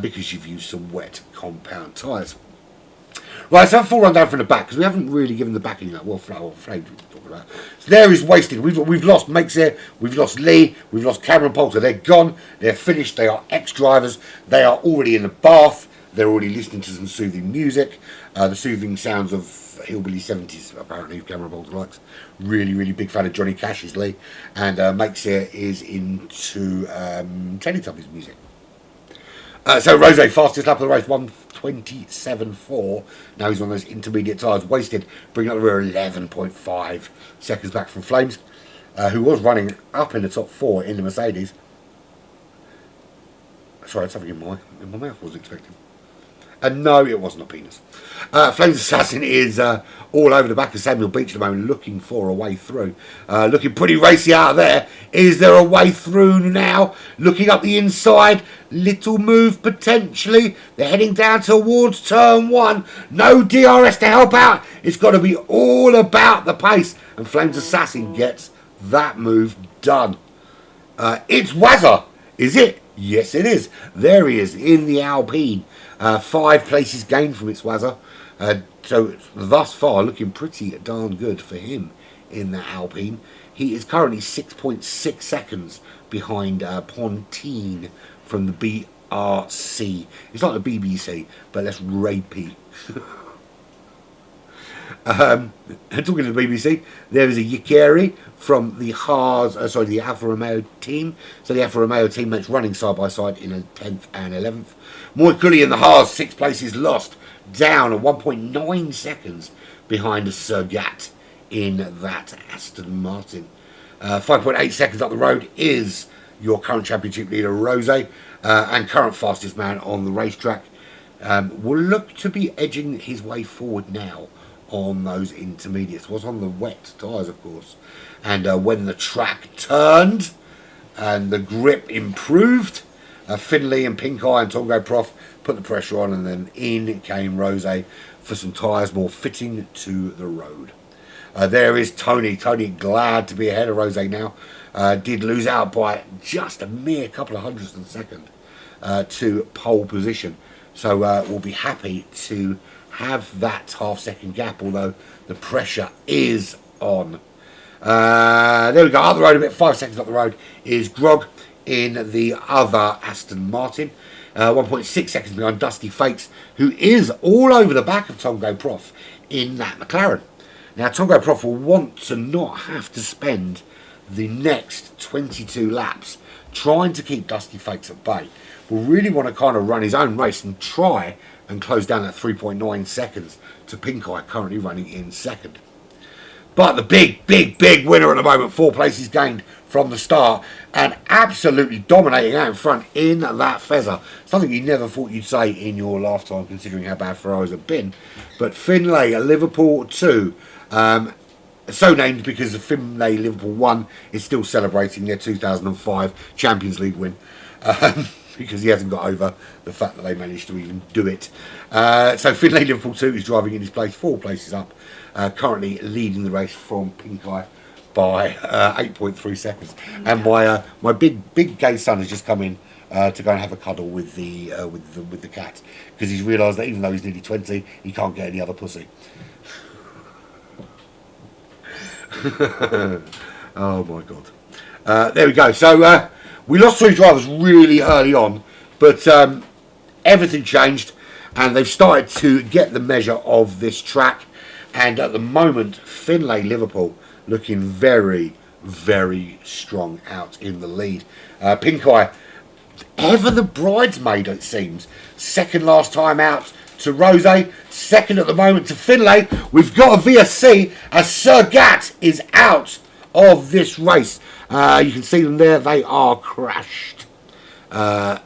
because you've used some wet compound tyres. Right, so have a full run down from the back, because we haven't really given the backing that well Flames we talk about. So there is Wasted. We've lost Makes here, we've lost Lee, we've lost Cameron Poulter. They're gone, they're finished, they are ex-drivers, they are already in the bath, they're already listening to some soothing music, the soothing sounds of Hillbilly 70s, apparently, Cameron Poulter likes. Really big fan of Johnny Cash's Lee. And Makes here is into Teletubbies music. So Rose, fastest lap of the race, 1:27.4. Now he's on those intermediate tyres. Wasted, bringing up the rear 11.5 seconds back from Flames, who was running up in the top 4 in the Mercedes. Sorry, that's something in my mouth I was expecting. And no, it wasn't a penis. Flames Assassin is all over the back of Samuel Beach at the moment, looking for a way through. Looking pretty racy out there. Is there a way through now? Looking up the inside. Little move potentially. They're heading down towards turn 1. No DRS to help out. It's got to be all about the pace. And Flames Assassin gets that move done. It's Wazza. Is it? Yes, it is. There he is in the Alpine. 5 places gained from its Wazza. So thus far looking pretty darn good for him in the Alpine. He is currently 6.6 seconds behind Pontine from the BRC. It's like the BBC, but less rapey. And talking to the BBC, there is a Yikeri from the the Alfa Romeo team. So the Alfa Romeo team makes running side by side in a 10th and 11th. Moikuli in the Haas, 6 places lost, down at 1.9 seconds behind Sergat in that Aston Martin. 5.8 seconds up the road is your current championship leader, Rose, and current fastest man on the racetrack. Will look to be edging his way forward now on those intermediates. Was on the wet tyres, of course. And when the track turned and the grip improved, Finlay and Pink Eye and Tongo Prof put the pressure on, and then in came Rose for some tyres more fitting to the road. There is Tony. Tony glad to be ahead of Rose now. Did lose out by just a mere couple of hundredths of a second to pole position. So we'll be happy to have that half-second gap, although the pressure is on. There we go, up the road a bit, 5 seconds up the road is Grog in the other Aston Martin. 1.6 seconds behind Dusty Fakes, who is all over the back of Tongo Prof in that McLaren. Now, Tongo Prof will want to not have to spend the next 22 laps trying to keep Dusty Fakes at bay. Will really want to kind of run his own race and try and close down that 3.9 seconds to Pink Eye, currently running in second. But the big winner at the moment, 4 places gained from the start, and absolutely dominating out in front in that Fezzer. Something you never thought you'd say in your lifetime, considering how bad Ferraris have been. But Finlay, Liverpool 2, so named because the Finlay Liverpool 1 is still celebrating their 2005 Champions League win. Because he hasn't got over the fact that they managed to even do it. So Finlay Liverpool 2 is driving in his place, 4 places up, currently leading the race from Pink Eye by 8.3 seconds. And my big gay son has just come in to go and have a cuddle with the cat, because he's realised that even though he's nearly 20, he can't get any other pussy. Oh my god. There we go. So we lost 3 drivers really early on, but everything changed, and they've started to get the measure of this track. And at the moment, Finlay Liverpool looking very, very strong out in the lead. Pink Eye, ever the bridesmaid, it seems. Second last time out to Rose, second at the moment to Finlay. We've got a VSC as Sergat is out of this race. You can see them there, they are crashed. I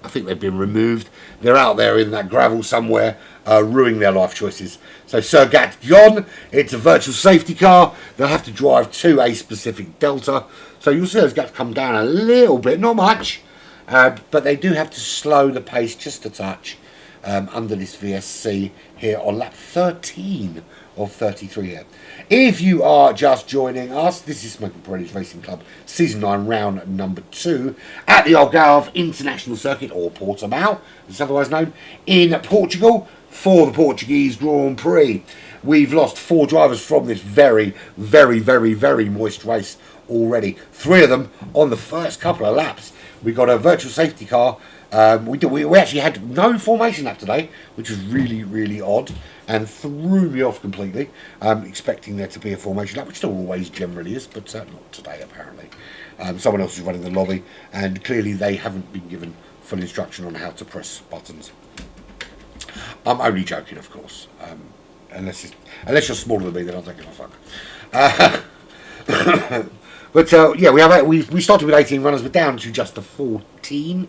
think they've been removed. They're out there in that gravel somewhere, ruining their life choices. So Sergat gone. It's a virtual safety car. They'll have to drive to a specific delta. So you'll see those gaps come down a little bit, not much, but they do have to slow the pace just a touch under this VSC here on lap 13 of 33 here. If you are just joining us, this is Smoking Pirellis Racing Club Season 9 round number 2 at the Algarve International Circuit, or Portimao, as it's otherwise known, in Portugal for the Portuguese Grand Prix. We've lost 4 drivers from this very, very, very, very moist race already. 3 of them on the first couple of laps. We got a virtual safety car. We actually had no formation lap today, which was really, really odd and threw me off completely. Expecting there to be a formation lap, which there always generally is, but not today apparently. Someone else is running the lobby, and clearly they haven't been given full instruction on how to press buttons. I'm only joking, of course. Unless you're smaller than me, then I'll take a fuck. But yeah, we started with 18 runners. We're down to just the 14.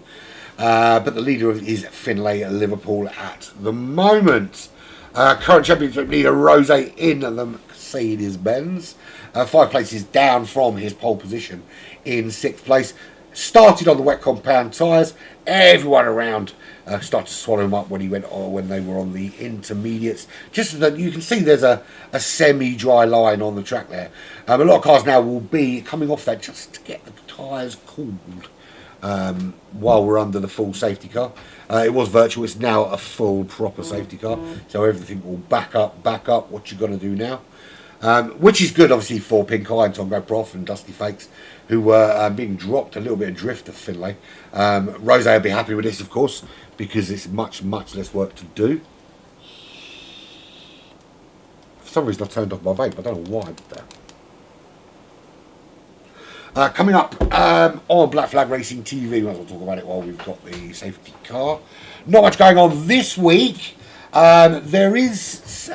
But the leader is Finlay Liverpool at the moment. Current championship leader Rose in the Mercedes-Benz. 5 places down from his pole position in 6th place. Started on the wet compound tyres. Everyone around started to swallow him up when they were on the intermediates. Just so that you can see there's a semi-dry line on the track there. A lot of cars now will be coming off that just to get the tyres cooled while we're under the full safety car. It was virtual, it's now a full proper safety car, so everything will back up what you're going to do now. Which is good, obviously, for Pink Eye and Tongo Prof and Dusty Fakes, who were being dropped a little bit adrift of Finlay. Rose will be happy with this, of course, because it's much, much less work to do. For some reason I've turned off my vape. I don't know why I did that. Coming up on Black Flag Racing TV, we might as well talk about it while we've got the safety car. Not much going on this week. There is,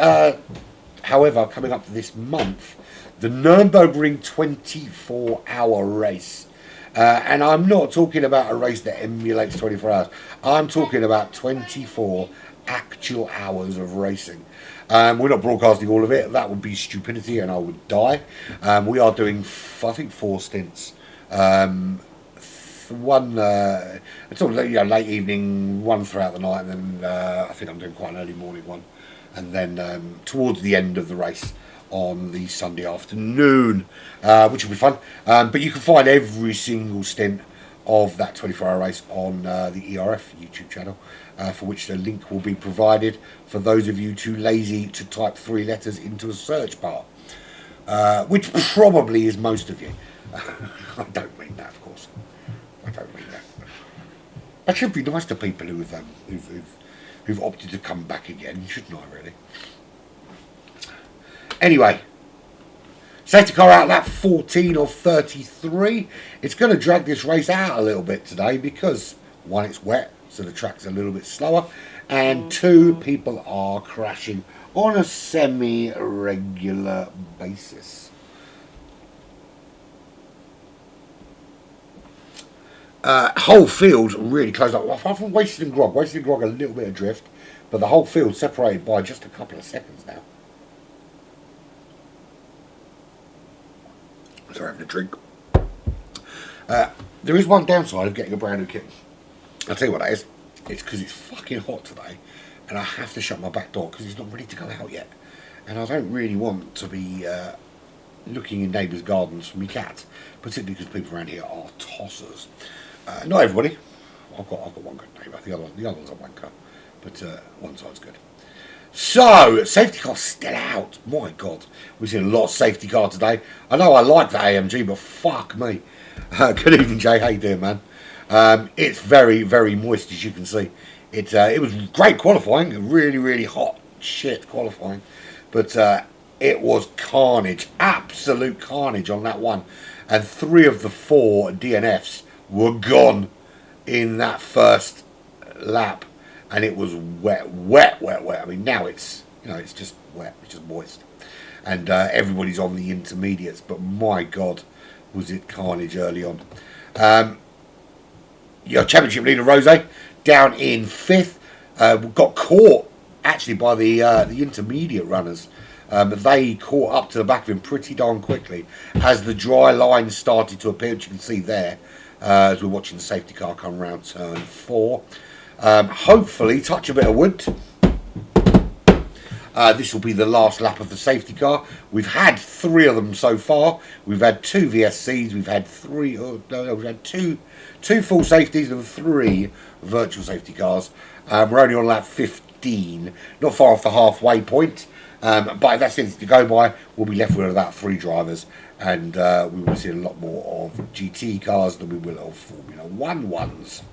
however, coming up this month, the Nürburgring 24-hour race. And I'm not talking about a race that emulates 24 hours. I'm talking about 24 actual hours of racing. We're not broadcasting all of it. That would be stupidity and I would die. We are doing, I think, 4 stints. One until late evening, one throughout the night, and then I think I'm doing quite an early morning one. And then towards the end of the race on the Sunday afternoon, which will be fun. But you can find every single stint of that 24-hour race on the ERF YouTube channel, for which the link will be provided for those of you too lazy to type 3 letters into a search bar, which probably is most of you. I don't mean that, of course. I don't mean that. That should be nice to people who've opted to come back again, shouldn't I, really? Anyway, safety car out lap 14 of 33. It's going to drag this race out a little bit today because, 1, it's wet, so the track's a little bit slower, and 2, people are crashing on a semi-regular basis. Whole field really closed up. Apart from Wasted and Grog a little bit adrift, but the whole field separated by just a couple of seconds now. Sorry, having a drink. There is one downside of getting a brand new kit. I'll tell you what that is. It's because it's fucking hot today, and I have to shut my back door because it's not ready to go out yet. And I don't really want to be looking in neighbours' gardens for my cat, particularly because people around here are tossers. Not everybody. I've got one good neighbour. The other one's a wanker, but one side's good. So, safety car's still out. My God, we've seen a lot of safety car today. I know I like the AMG, but fuck me. Good evening, Jay. How you doing, man? It's very, very moist, as you can see. It was great qualifying. Really, really hot shit qualifying. But it was carnage. Absolute carnage on that one. And 3 of the 4 DNFs were gone in that first lap. And it was wet. I mean, now it's just wet, it's just moist, and everybody's on the intermediates. But my God, was it carnage early on? Your championship leader Rose down in 5th, got caught actually by the intermediate runners. They caught up to the back of him pretty darn quickly as the dry line started to appear, which you can see there as we're watching the safety car come around turn 4. Hopefully, touch a bit of wood. This will be the last lap of the safety car. We've had 3 of them so far. We've had 2 VSCs. We've had 3. We've had two full safeties and 3 virtual safety cars. We're only on lap 15, not far off the halfway point. But if that's anything to go by, we'll be left with about 3 drivers, and we will see a lot more of GT cars than we will of Formula 1 ones.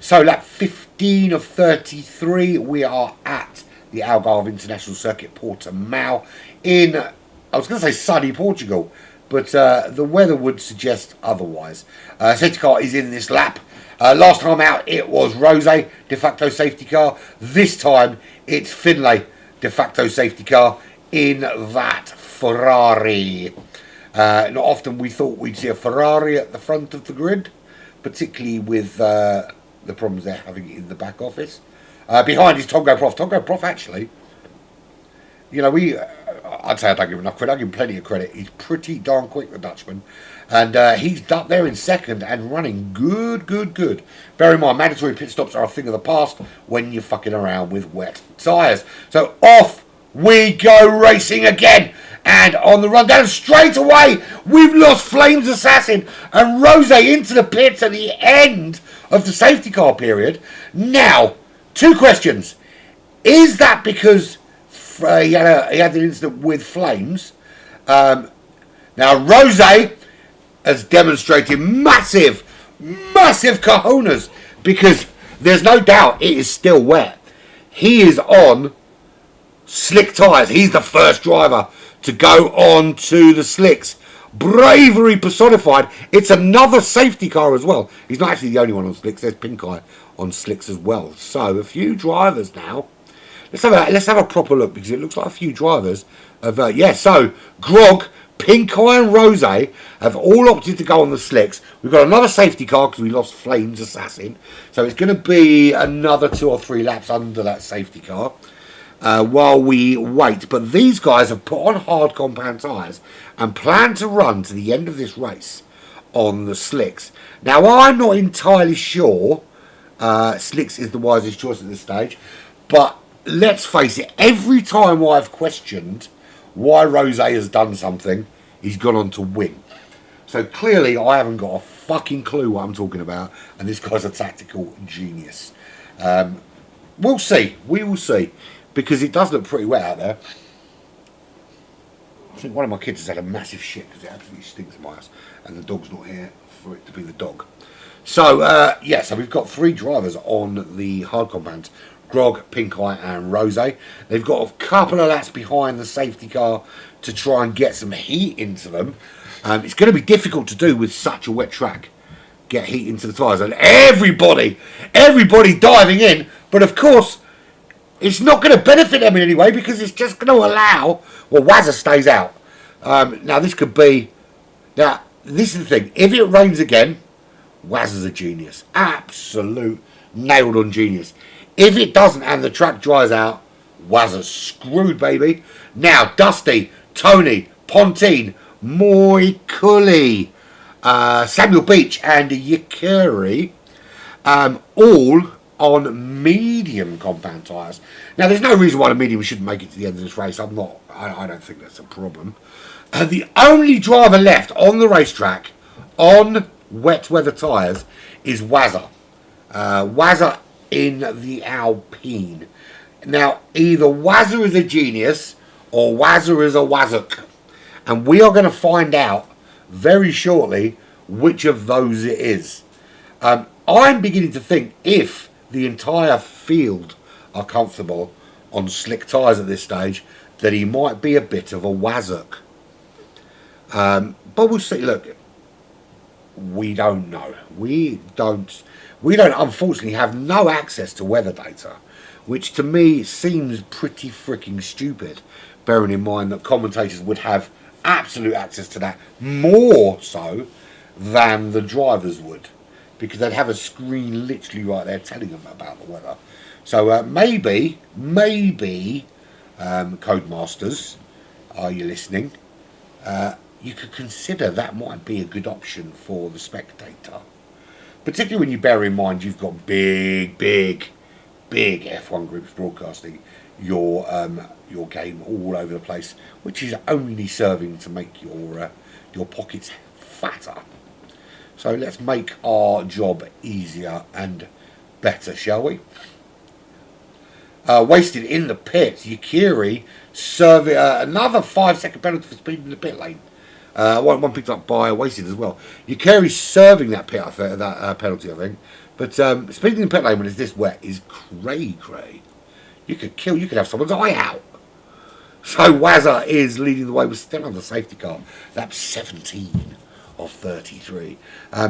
So lap 15 of 33, we are at the Algarve International Circuit, Portimao, in, I was going to say sunny Portugal, but the weather would suggest otherwise. Safety car is in this lap. Last time out it was Rose, de facto safety car. This time it's Finlay, de facto safety car, in that Ferrari. Not often we thought we'd see a Ferrari at the front of the grid, particularly with the problems they're having in the back office. Behind is Tongo Prof. Tongo Prof, actually, I'd say I don't give him enough credit. I give him plenty of credit. He's pretty darn quick, the Dutchman. And he's up there in 2nd and running good. Bear in mind, mandatory pit stops are a thing of the past when you're fucking around with wet tyres. So off we go racing again. And on the run down straight away, we've lost Flames Assassin and Rose into the pits at the end of the safety car period. Now, 2 questions. Is that because he had an incident with Flames? Now, Rose has demonstrated massive cojones, because there's no doubt it is still wet. He is on slick tyres. He's the first driver to go on to the slicks. Bravery personified. It's another safety car as well. He's not actually the only one on slicks. There's Pink Eye on slicks as well. So a few drivers now. Let's have a proper look, because it looks like a few drivers of so Grog, Pink Eye and Rose have all opted to go on the slicks. We've got another safety car because we lost Flames Assassin, so it's going to be another 2 or 3 laps under that safety car while we wait. But these guys have put on hard compound tyres and plan to run to the end of this race on the slicks. Now, I'm not entirely sure slicks is the wisest choice at this stage, but let's face it, every time I've questioned why Rose has done something, he's gone on to win. So clearly I haven't got a fucking clue what I'm talking about, and this guy's a tactical genius. We'll see. We will see, because it does look pretty wet out there. I think one of my kids has had a massive shit because it absolutely stinks in my house, and the dog's not here for it to be the dog. So so we've got 3 drivers on the hard compound: Grog, Pink Eye and Rose. They've got a couple of laps behind the safety car to try and get some heat into them. It's going to be difficult to do with such a wet track. Get heat into the tyres, and everybody diving in. But of course, it's not going to benefit them in any way, because it's just going to allow... Well, Wazza stays out. Now, this could be... Now, this is the thing. If it rains again, Wazza's a genius. Absolute nailed-on genius. If it doesn't and the track dries out, Wazza's screwed, baby. Now, Dusty, Tony, Pontine, Moy Cully, Samuel Beach and Yakuri, all on medium compound tyres. Now, there's no reason why the medium shouldn't make it to the end of this race. I don't think that's a problem. The only driver left on the racetrack on wet weather tyres is Wazza. Wazza in the Alpine. Now, either Wazza is a genius or Wazza is a Wazzock. And we are going to find out very shortly which of those it is. I'm beginning to think, if the entire field are comfortable on slick tyres at this stage, that he might be a bit of a Wazzock. But we'll see. Look, we don't know. We don't unfortunately have no access to weather data, which to me seems pretty freaking stupid, bearing in mind that commentators would have absolute access to that, more so than the drivers would, because they'd have a screen literally right there telling them about the weather. So maybe Codemasters, are you listening? You could consider that might be a good option for the spectator, particularly when you bear in mind you've got big F1 groups broadcasting your game all over the place, which is only serving to make your pockets fatter. So let's make our job easier and better, shall we? Wasted in the pits. Yakuri serving another 5-second penalty for speed in the pit lane. One picked up by Wasted as well. Yakuri's serving that penalty, I think. But speeding in the pit lane when it's this wet is cray. You could have someone's eye out. So Wazza is leading the way. We're still on the safety car. That's 17 of 33.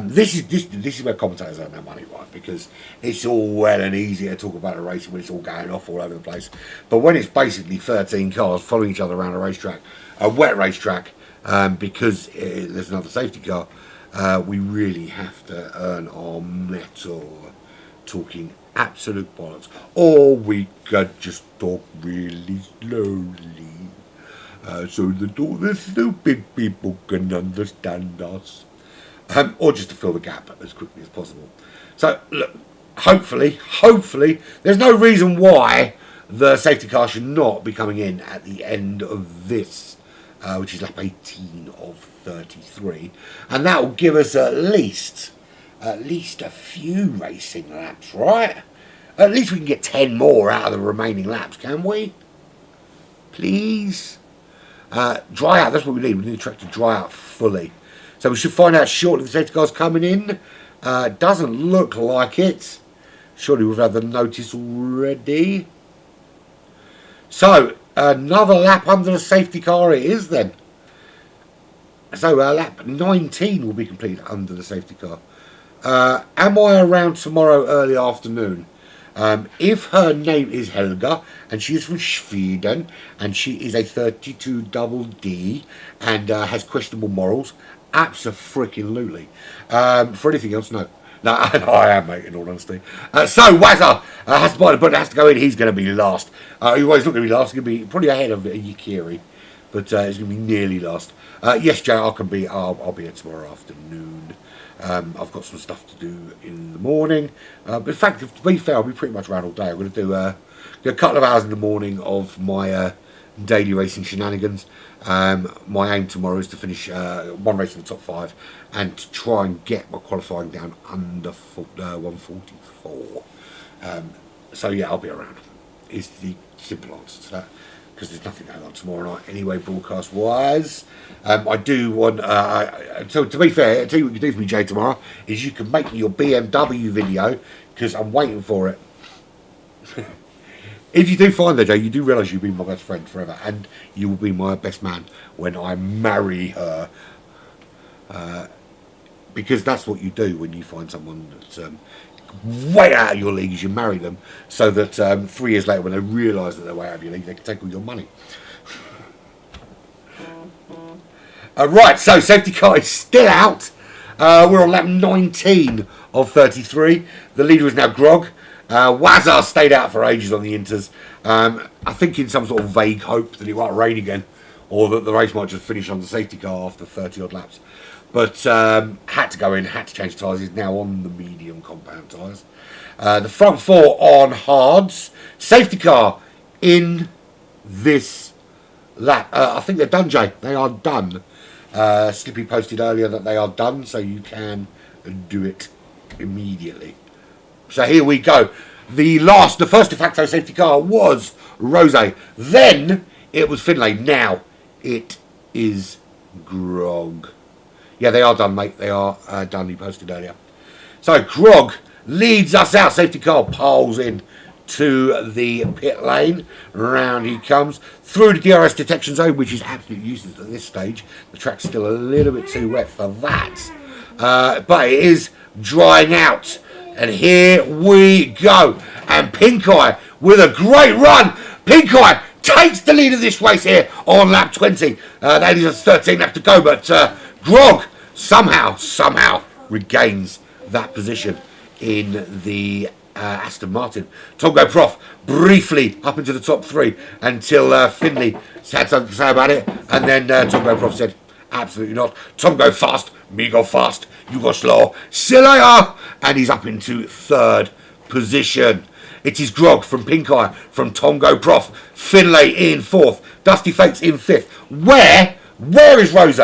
This is where commentators earn their money, right? Because it's all well and easy to talk about a race when it's all going off all over the place. But when it's basically 13 cars following each other around a racetrack, a wet racetrack, because there's another safety car, we really have to earn our metal talking absolute bollocks, or we could just talk really slowly, so that all the stupid people can understand us, or just to fill the gap as quickly as possible. So look, hopefully there's no reason why the safety car should not be coming in at the end of this, which is lap 18 of 33, and that will give us at least a few racing laps, right? At least we can get 10 more out of the remaining laps, can we? Please? Dry out, that's what we need. We need the track to dry out fully. So we should find out shortly if the safety car's coming in. Doesn't look like it. Surely we've had the notice already. So, Another lap under the safety car it is then. So lap 19 will be completed under the safety car. Am I around tomorrow early afternoon? If her name is Helga and she is from Sweden and she is a 32 double D and has questionable morals, abso-freaking-lutely. For anything else, no. No, I am, mate, in all honesty. So, Wazza has to buy the button, has to go in. He's going to be last. Well, he's not going to be last. He's going to be probably ahead of Yukiri. But he's going to be nearly last. Yes, Jay, I'll be here tomorrow afternoon. I've got some stuff to do in the morning. In fact, to be fair, I'll be pretty much around all day. I'm going to do a couple of hours in the morning of my daily racing shenanigans. My aim tomorrow is to finish one race in the top 5 and to try and get my qualifying down under 144. So yeah, I'll be around is the simple answer to that, because there's nothing going on tomorrow night anyway, broadcast wise. I do want so to be fair, I'll tell you what you can do for me, Jay, tomorrow is you can make me your BMW video, because I'm waiting for it. If you do find her, Jay, you do realise you'll be my best friend forever, and you will be my best man when I marry her. Because that's what you do when you find someone that's way out of your league, is you marry them, so that 3 years later, when they realise that they're way out of your league, they can take all your money. Right, so safety car is still out. We're on lap 19 of 33. The leader is now Grog. Wazza stayed out for ages on the Inters. I think in some sort of vague hope that it might rain again, or that the race might just finish on the safety car after 30 odd laps. But had to go in, had to change tyres. He's now on the medium compound tyres. The front 4 on hards. Safety car in this lap. I think they're done, Jay. They are done. Slippy posted earlier that they are done, so you can do it immediately. So here we go. The first de facto safety car was Rose. Then it was Finlay. Now it is Grog. Yeah, they are done, mate. They are done. He posted earlier. So Grog leads us out. Safety car pulls in to the pit lane. Round he comes through the DRS detection zone, which is absolutely useless at this stage. The track's still a little bit too wet for that. But it is drying out. And here we go. And Pink Eye with a great run. Pink Eye takes the lead of this race here on lap 20. That is 13 laps to go. But Grog somehow regains that position in the Aston Martin. Tongo Prof briefly up into the top 3 until Finlay had something to say about it. And then Tongo Prof said, absolutely not. Tom go fast, me go fast, you go slow. See you later. And he's up into 3rd position. It is Grog from Pink Eye, from Tongo Prof. Finlay in 4th. Dusty Fakes in 5th. Where is Rose?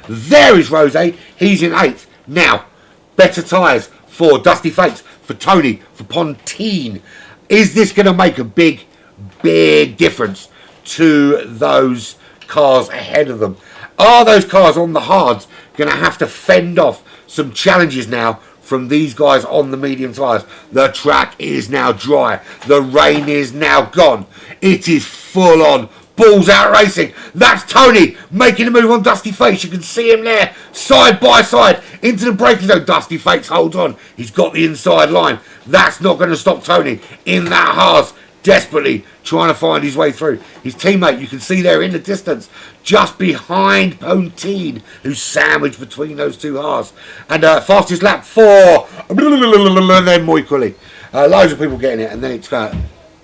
There is Rose. He's in 8th. Now, better tyres for Dusty Fakes, for Tony, for Pontine. Is this going to make a big difference to those cars ahead of them? Are those cars on the hards going to have to fend off some challenges now from these guys on the medium tyres? The track is now dry. The rain is now gone. It is full on. Balls out racing. That's Tony making a move on Dusty Fakes. You can see him there, side by side, into the braking zone. Dusty Fakes holds on. He's got the inside line. That's not going to stop Tony in that hards, desperately trying to find his way through. His teammate, you can see there in the distance, just behind Pontine, who's sandwiched between those two halves. And fastest lap for and then Moikulli. Loads of people getting it, and then it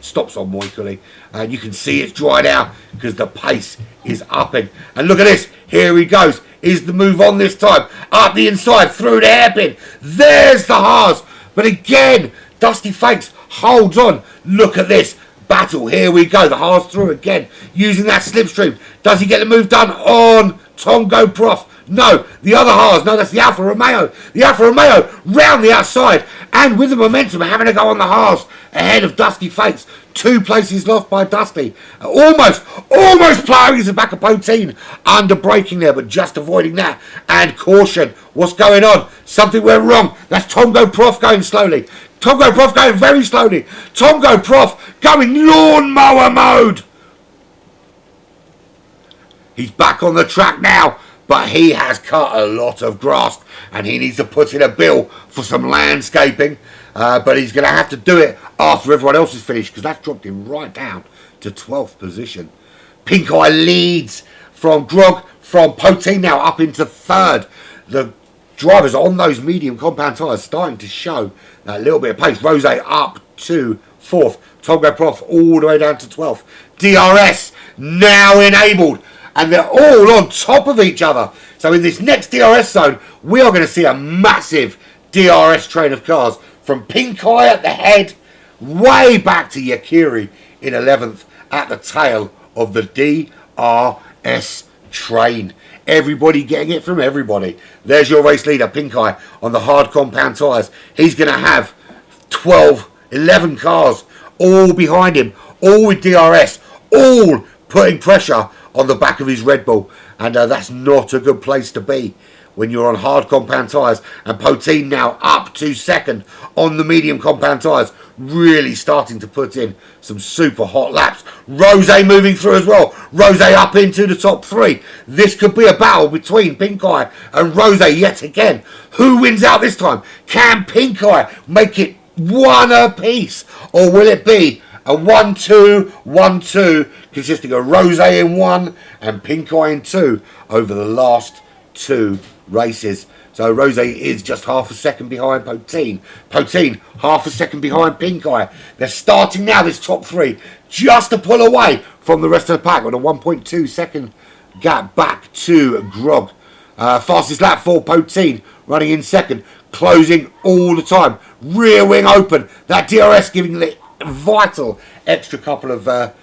stops on Moikulli. And you can see it's dry now because the pace is upping. And look at this. Here he goes. Is the move on this time? Up the inside, through the hairpin. There's the Haas. But again, Dusty Fakes holds on. Look at this battle. Here we go. The Haas through again, using that slipstream. Does he get the move done on Tongo Prof? No, the other Haas. No, that's the Alfa Romeo. The Alfa Romeo round the outside. And with the momentum, having to go on the Haas ahead of Dusty Fakes. 2 places lost by Dusty. Almost plowing into the back of Pontine. Under braking there, but just avoiding that. And caution. What's going on? Something went wrong. That's Tongo Prof going slowly. Tongo Prof going very slowly. Tongo Prof going lawnmower mode. He's back on the track now, but he has cut a lot of grass and he needs to put in a bill for some landscaping. But he's going to have to do it after everyone else is finished, because that's dropped him right down to 12th position. Pink Eye leads from Grog, from Poteen now up into 3rd. The drivers on those medium compound tyres starting to show that little bit of pace. Rose up to 4th. Tongo Prof all the way down to 12th. DRS now enabled, and they're all on top of each other. So in this next DRS zone, we are going to see a massive DRS train of cars from Pink Eye at the head, way back to Yakiri in 11th at the tail of the DRS train. Everybody getting it from everybody. There's your race leader, Pink Eye, on the hard compound tyres. He's going to have 11 cars all behind him, all with DRS, all putting pressure on the back of his Red Bull. And that's not a good place to be when you're on hard compound tyres. And Poteen now up to 2nd on the medium compound tyres, really starting to put in some super hot laps. Rose moving through as well. Rose up into the top 3. This could be a battle between Pink Eye and Rose yet again. Who wins out this time? Can Pink Eye make it one apiece, or will it be a 1-2, 1-2, consisting of Rose in 1 and Pink Eye in 2 over the last 2 races? So Rose is just half a second behind Poteen. Poteen half a second behind Pink Eye. They're starting now, this top 3, just to pull away from the rest of the pack with a 1.2 second gap back to Grog. Fastest lap for Poteen, running in 2nd, closing all the time. Rear wing open. That DRS giving the vital extra couple of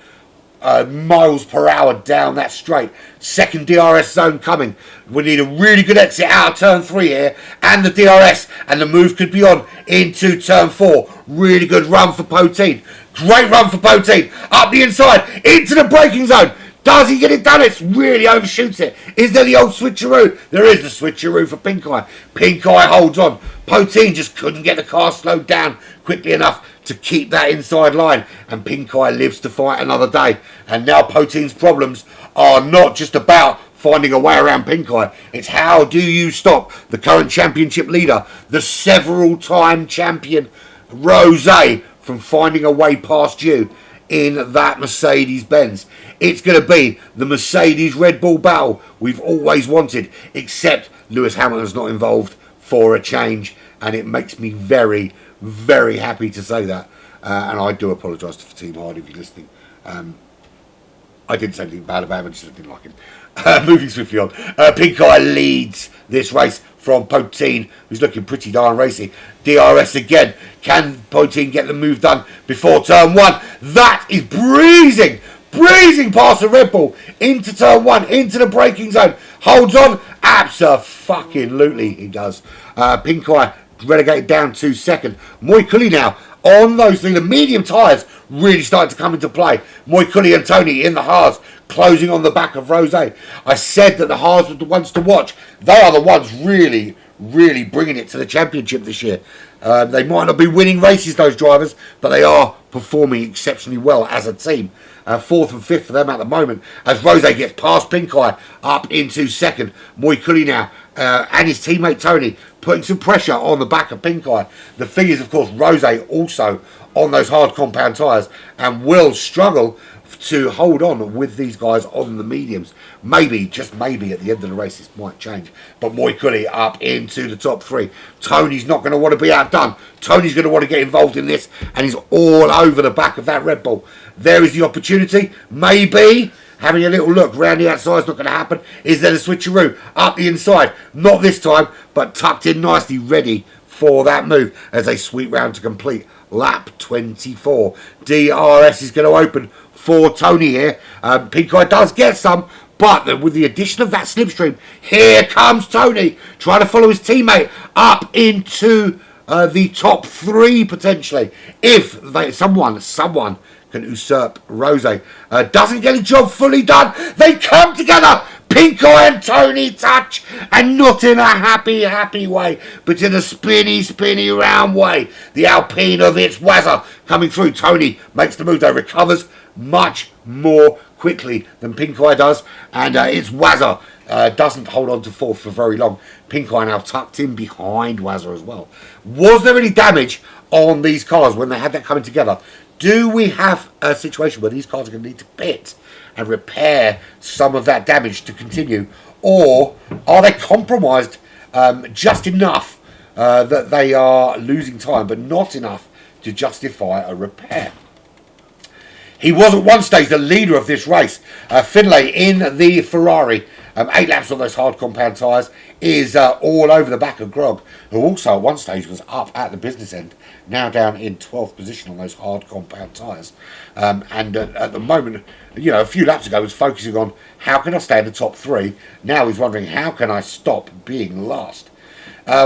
miles per hour down that straight. 2nd DRS zone coming. We need a really good exit out of turn 3 here, and the DRS, and the move could be on into turn 4. Really good run for Poteen. Great run for Poteen. Up the inside into the braking zone. Does he get it done? It's really overshoots it. Is there the old switcheroo? There is the switcheroo for Pink Eye. Pink Eye holds on. Poteen just couldn't get the car slowed down quickly enough to keep that inside line. And Pink Eye lives to fight another day. And now Poteen's problems are not just about finding a way around Pink Eye. It's how do you stop the current championship leader, the several-time champion Rose, from finding a way past you in that Mercedes-Benz. It's going to be the Mercedes Red Bull battle we've always wanted, except Lewis Hamilton's not involved for a change, and it makes me very, very happy to say that. And I do apologise to Team Hard if you're listening. I didn't say anything bad about him, I just didn't like him. Moving swiftly on. Pink Eye leads this race from Poteen, who's looking pretty darn racy. DRS again. Can Poteen get the move done before turn 1? That is breezing past the Red Bull into turn 1, into the braking zone. Holds on. Abso-fucking-lutely he does. Pink Eye relegated down to 2nd. Moi Cully now on those things. The medium tyres really starting to come into play. Moi Cully and Tony in the hards, closing on the back of Rose. I said that the hards were the ones to watch. They are the ones really, really bringing it to the championship this year. They might not be winning races, those drivers, but they are performing exceptionally well as a team. 4th and 5th for them at the moment, as Rose gets past Pink Eye up into 2nd. Moi Cully now and his teammate Tony putting some pressure on the back of Pink Eye. The thing is, of course, Rose also on those hard compound tyres and will struggle to hold on with these guys on the mediums. Maybe, just maybe, at the end of the race this might change. But Moi Cully up into the top 3. Tony's not going to want to be outdone. Tony's going to want to get involved in this, and he's all over the back of that Red Bull. There is the opportunity. Maybe having a little look round the outside is not going to happen. Is there the switcheroo up the inside? Not this time, but tucked in nicely, ready for that move as they sweep round to complete lap 24. DRS is going to open for Tony here. Pink Eye does get some, but with the addition of that slipstream, here comes Tony trying to follow his teammate up into the top 3 potentially. If someone can usurp Rose. Doesn't get the job fully done. They come together. Pink Eye and Tony touch, and not in a happy way, but in a spinny round way. The Alpine of its Wazza coming through. Tony makes the move, though, recovers much more quickly than Pink Eye does, and it's Wazza. Doesn't hold on to fourth for very long. Pink Eye now tucked in behind Wazza as well. Was there any damage on these cars when they had that coming together? Do we have a situation where these cars are going to need to pit and repair some of that damage to continue, or are they compromised just enough that they are losing time, but not enough to justify a repair? He was at one stage the leader of this race. Finlay in the Ferrari, 8 laps on those hard compound tyres, is all over the back of Grog, who also at one stage was up at the business end, now down in 12th position on those hard compound tyres. And at the moment, you know, a few laps ago was focusing on how can I stay in the top 3. Now he's wondering how can I stop being last.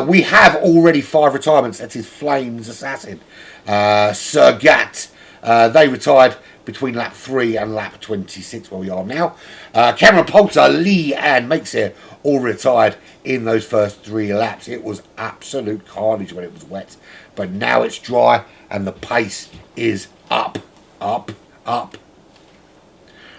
We have already 5 retirements. That's his Flames assassin, Sir Gat. They retired between lap 3 and lap 26 where we are now. Cameron Poulter, Lee and Makesir all retired in those first 3 laps. It was absolute carnage when it was wet, but now it's dry and the pace is up, up, up.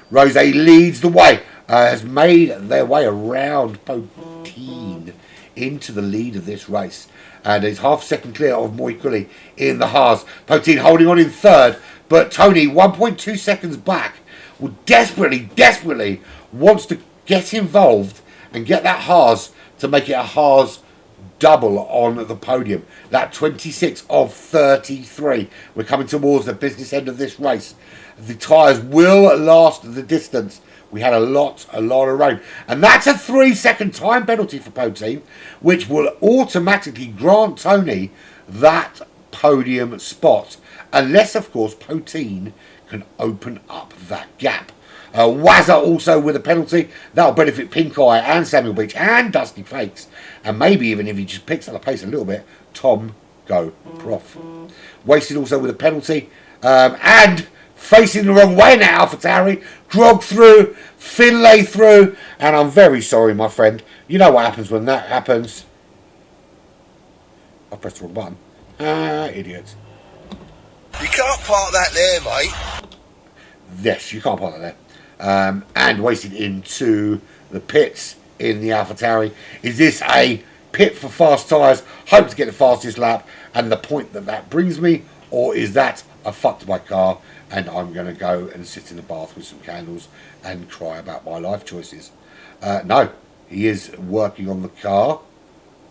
Rose leads the way, has made their way around Poteen into the lead of this race, and is half a second clear of Moikuli in the Haas. Poteen holding on in third, but Tony 1.2 seconds back, will desperately wants to get involved and get that Haas to make it a Haas double on the podium. That 26 of 33. We're coming towards the business end of this race. The tyres will last the distance. We had a lot of rain. And that's a 3-second time penalty for Poteen, which will automatically grant Tony that podium spot. Unless, of course, Poteen can open up that gap. Wazza also with a penalty. That'll benefit Pink Eye and Samuel Beach and Dusty Fakes. And maybe even if he just picks up the pace a little bit, Tom go prof. Wasted also with a penalty. And facing the wrong way now for Tarry. Grog through, Finlay through. And I'm very sorry, my friend. You know what happens when that happens. I pressed the wrong button. Idiot.
You can't park that there, mate.
Yes, you can't park that there. And wasted into the pits in the AlphaTauri. Is this a pit for fast tyres? Hope to get the fastest lap and the point that brings me? Or is that a fucked my car and I'm going to go and sit in the bath with some candles and cry about my life choices? No, he is working on the car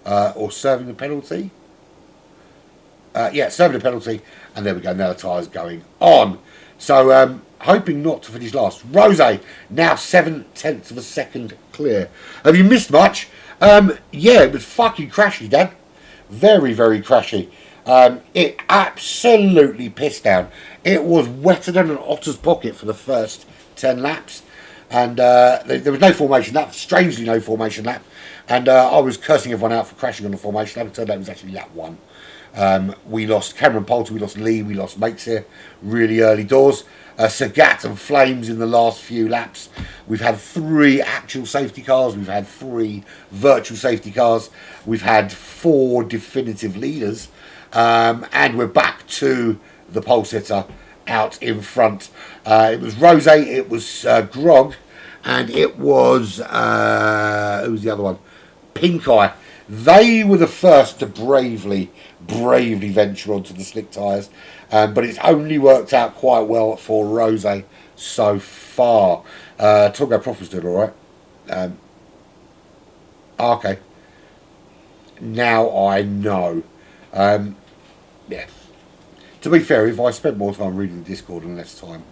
or serving the penalty. Yeah, serving the penalty, and there we go. Now the tyres going on. So, hoping not to finish last. Rose, now 7/10 of a second clear. Have you missed much? Yeah, it was fucking crashy, Dan. Very, very crashy. It absolutely pissed down. It was wetter than an otter's pocket for the first 10 laps. And there was no formation lap, strangely no formation lap. And I was cursing everyone out for crashing on the formation lap. It turned out it was actually lap 1. We lost Cameron Poulter, we lost Lee, we lost Makes here really early doors. Sagat and Flames in the last few laps. We've had 3 actual safety cars, we've had 3 virtual safety cars, we've had 4 definitive leaders, and we're back to the pole sitter out in front. It was Rose, it was Grog, and it was, who was the other one? Pink Eye. They were the first to bravely venture onto the slick tyres, but it's only worked out quite well for Rose so far. Togo Prof was doing alright. Okay. Now I know. Yeah. To be fair, if I spent more time reading the Discord and less time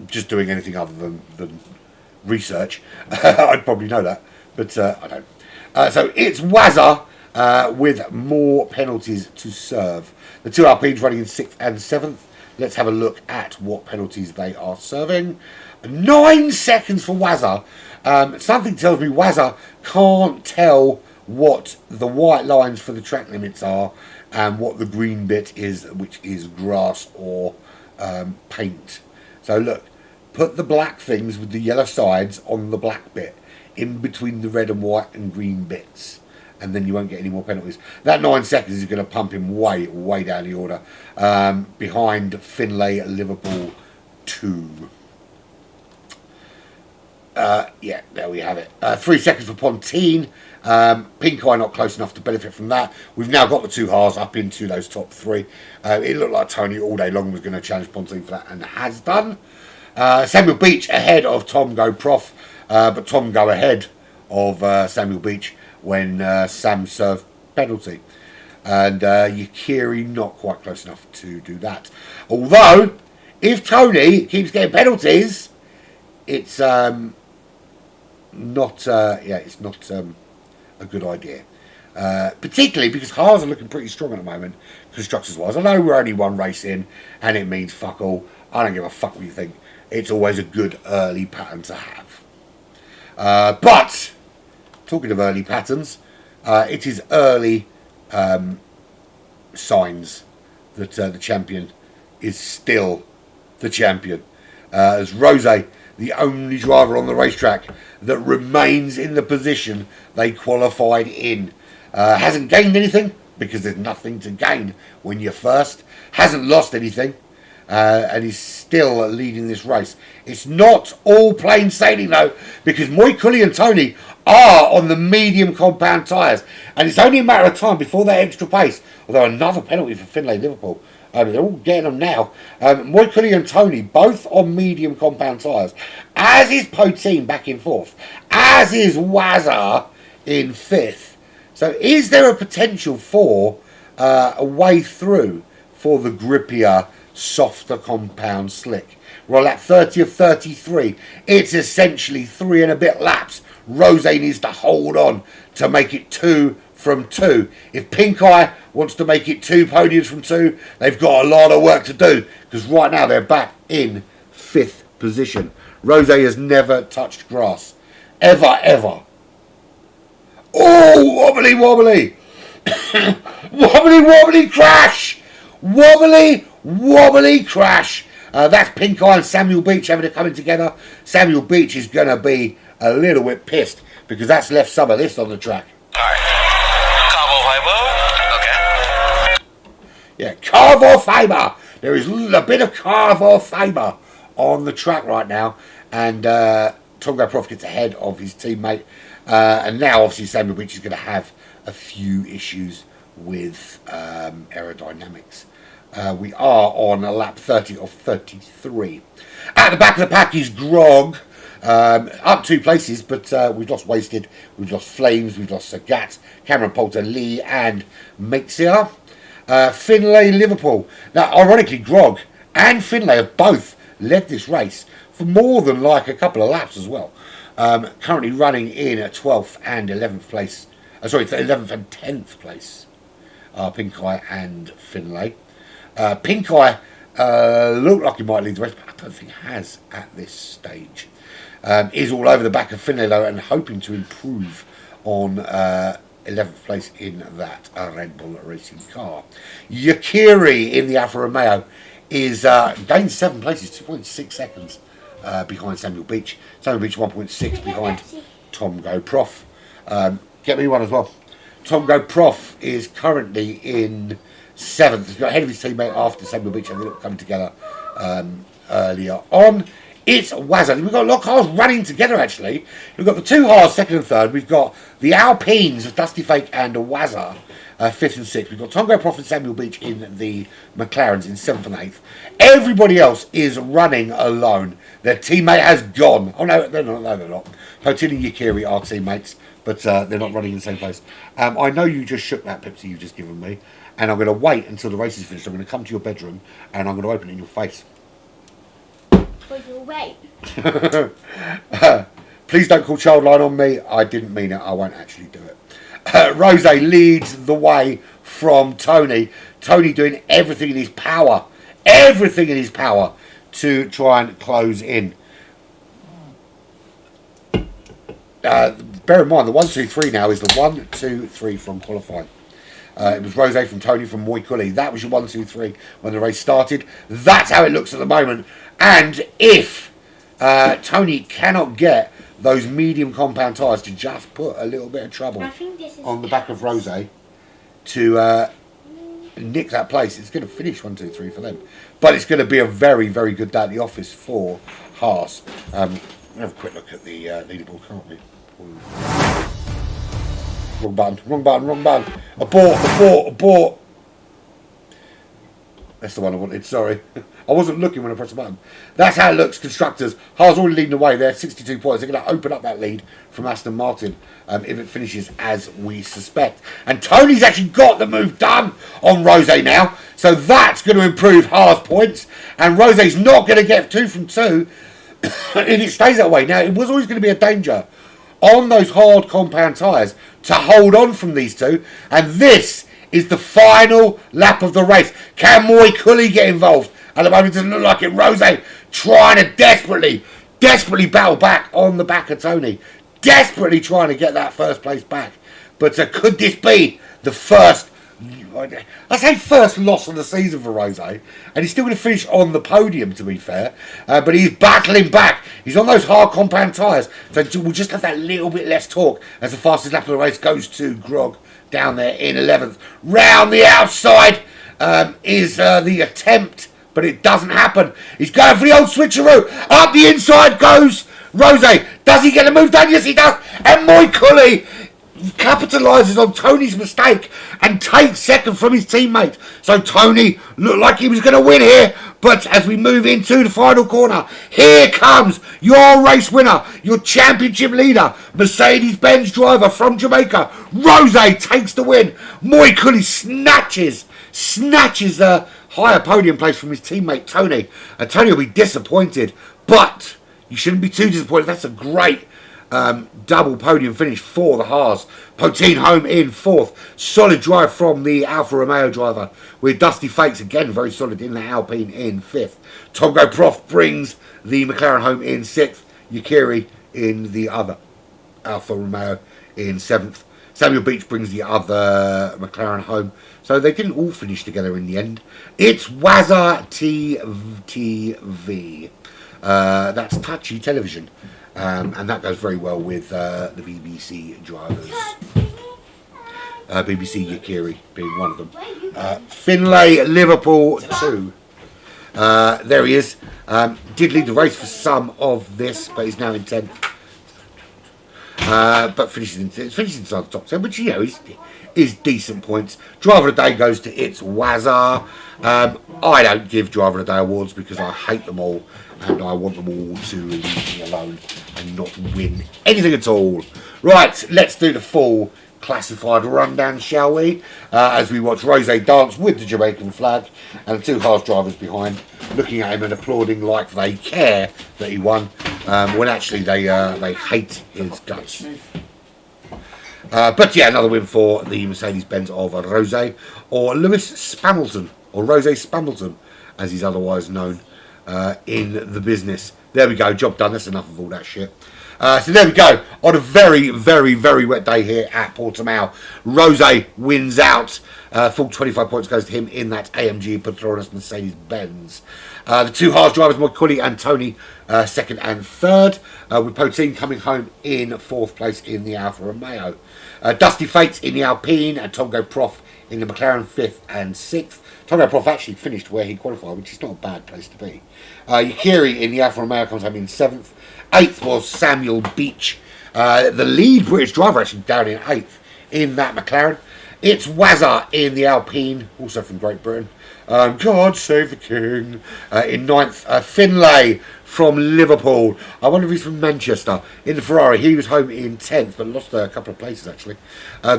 just doing anything other than research, I'd probably know that, but I don't. So it's Wazza with more penalties to serve. The 2 Alpines running in 6th and 7th. Let's have a look at what penalties they are serving. 9 seconds for Wazza. Something tells me Wazza can't tell what the white lines for the track limits are and what the green bit is, which is grass or paint. So look, put the black things with the yellow sides on the black bit, in between the red and white and green bits, and then you won't get any more penalties. That 9 seconds is going to pump him way down the order, behind Finlay, Liverpool 2. Yeah, there we have it. 3 seconds for Pontine. Pink Eye not close enough to benefit from that. We've now got the 2 Haas up into those top 3. It looked like Tony all day long was going to challenge Pontine for that, and has done. Samuel Beach ahead of Tom Go Prof, but Tom Go ahead of Samuel Beach when Sam served penalty. And Yakiri not quite close enough to do that. Although, if Tony keeps getting penalties, it's not a good idea. Particularly because Haas are looking pretty strong at the moment, constructors wise. I know we're only 1 race in, and it means fuck all. I don't give a fuck what you think. It's always a good early pattern to have. But talking of early patterns, it is early signs that the champion is still the champion. As Rose, the only driver on the racetrack that remains in the position they qualified in. Hasn't gained anything, because there's nothing to gain when you're first. Hasn't lost anything, and is still leading this race. It's not all plain sailing though, because Moikulli and Tony are on the medium compound tyres, and it's only a matter of time before that extra pace. Although another penalty for Finlay Liverpool. They're all getting them now. Moikulli and Tony both on medium compound tyres, as is Poteen back in 4th, as is Wazza in 5th. So is there a potential for a way through for the grippier, softer compound slick? Well, at 30 of 33, it's essentially 3 and a bit laps. Rose needs to hold on to make it 2 from 2. If Pink Eye wants to make it 2 podiums from 2, they've got a lot of work to do, because right now they're back in 5th position. Rose has never touched grass. Ever. Oh, wobbly, wobbly. Wobbly, wobbly crash. Wobbly, wobbly crash. That's Pink Eye and Samuel Beach having it coming together. Samuel Beach is going to be a little bit pissed, because that's left some of this on the track. Yeah, carbo fibre. There is a bit of carbo fibre on the track right now, and Tongo Prof gets ahead of his teammate, and now obviously Samuel Beach is going to have a few issues with aerodynamics. We are on a lap 30 of 33. At the back of the pack is Grog, up 2 places, but we've lost Wasted, we've lost Flames, we've lost Sagat, Cameron Poulter, Lee, and Mixia. Finlay Liverpool. Now, ironically, Grog and Finlay have both led this race for more than like a couple of laps as well. Currently running in at 12th and 11th place. 11th and 10th place. Pink Eye and Finlay. Pink Eye looked like he might lead the race, but I don't think he has at this stage. Is all over the back of Finlay though, and hoping to improve on 11th place in that Red Bull racing car. Yakiri in the Alfa Romeo is gained 7 places, 2.6 seconds behind Samuel Beach. Samuel Beach 1.6 behind Tom Go Prof. Get me one as well. Tom Go Prof is currently in 7th. He's got ahead of his teammate after Samuel Beach, and they look coming together earlier on. It's Wazza. We've got a lot of cars running together, actually. We've got the 2 Haas, 2nd and 3rd. We've got the Alpines of Dusty Fake and Wazza, 5th and 6th. We've got Tongo Prof and Samuel Beach in the McLarens in 7th and 8th. Everybody else is running alone. Their teammate has gone. Oh, no, they're not. No, they're not. Potin and Yakiri are teammates, but they're not running in the same place. I know you just shook that Pepsi you've just given me, and I'm going to wait until the race is finished. I'm going to come to your bedroom, and I'm going to open it in your face.
Well, you'll wait.
Please don't call Childline on me. I didn't mean it. I won't actually do it. Rose leads the way from Tony. Tony doing everything in his power. Everything in his power to try and close in. Bear in mind, the 1, 2, 3 now is the 1, 2, 3 from qualifying. It was Rose from Tony from Moikulli. That was your 1, 2, 3 when the race started. That's how it looks at the moment. And if Tony cannot get those medium compound tyres to just put a little bit of trouble on the back of Rose to nick that place, it's going to finish 1, 2, 3 for them. But it's going to be a very, very good day at the office for Haas. have a quick look at the leaderboard, can't we? Wrong button, wrong button, wrong button. Abort, abort, abort. That's the one I wanted, sorry. I wasn't looking when I pressed the button. That's how it looks, constructors. Haas already leading the way there, 62 points. They're going to open up that lead from Aston Martin if it finishes as we suspect. And Tony's actually got the move done on Rose now. So that's going to improve Haas points. And Rose's not going to get 2 from 2 if it stays that way. Now, it was always going to be a danger on those hard compound tyres to hold on from these two. And this is the final lap of the race. Can Moy Cooley get involved? At the moment, it doesn't look like it. Rose trying to desperately battle back on the back of Tony. Desperately trying to get that first place back. But could this be the first, I say first loss of the season for Rose? And he's still going to finish on the podium, to be fair. But he's battling back. He's on those hard compound tyres. So we'll just have that little bit less torque as the fastest lap of the race goes to Grog down there in 11th. Round the outside is the attempt, but it doesn't happen. He's going for the old switcheroo. Up the inside goes Rose. Does he get the move done? Yes, he does. And Moy Cooley capitalises on Tony's mistake and takes second from his teammate. So Tony looked like he was going to win here. But as we move into the final corner, here comes your race winner, your championship leader, Mercedes-Benz driver from Jamaica. Rose takes the win. Moy Cooley snatches a higher podium place from his teammate Tony. And Tony will be disappointed, but you shouldn't be too disappointed. That's a great double podium finish for the Haas. Poteen home in 4th. Solid drive from the Alfa Romeo driver, with Dusty Fakes again very solid in the Alpine in 5th. Tongo Prof brings the McLaren home in 6th. Yakiri in the other Alfa Romeo in 7th. Samuel Beach brings the other McLaren home. So they didn't all finish together in the end. It's Wazza TV. That's touchy television. And that goes very well with the BBC drivers. BBC Yakiri being one of them. Finlay, Liverpool 2. There he is. Did lead the race for some of this, but he's now in 10th. But finishes inside the top 10, which, you know, is decent points. Driver of the day goes to It's Wazza. I don't give Driver of the Day awards because I hate them all, and I want them all to leave me alone and not win anything at all. Right, let's do the full classified rundown, shall we? As we watch Rose dance with the Jamaican flag and the two Haas drivers behind, looking at him and applauding like they care that he won, when actually they hate his guts. But yeah, another win for the Mercedes-Benz of Rose, or Lewis Spamilton, or Rose Spamilton, as he's otherwise known in the business. There we go, job done. That's enough of all that shit. So there we go. On a very, very, very wet day here at Portimao, Rose wins out. Full 25 points goes to him in that AMG Petronas Mercedes-Benz. The two Haas drivers, Moy Cooley and Tony, 2nd and 3rd, with Poteen coming home in 4th place in the Alfa Romeo. Dusty Fates in the Alpine, and Tongo Prof in the McLaren 5th and 6th. Tongo Prof actually finished where he qualified, which is not a bad place to be. Yakiri in the Alfa Romeo comes home in 7th. 8th was Samuel Beach, the lead British driver, actually down in 8th in that McLaren. It's Wazza in the Alpine, also from Great Britain. God save the King. In 9th, Finlay from Liverpool. I wonder if he's from Manchester. In the Ferrari, he was home in 10th, but lost a couple of places actually.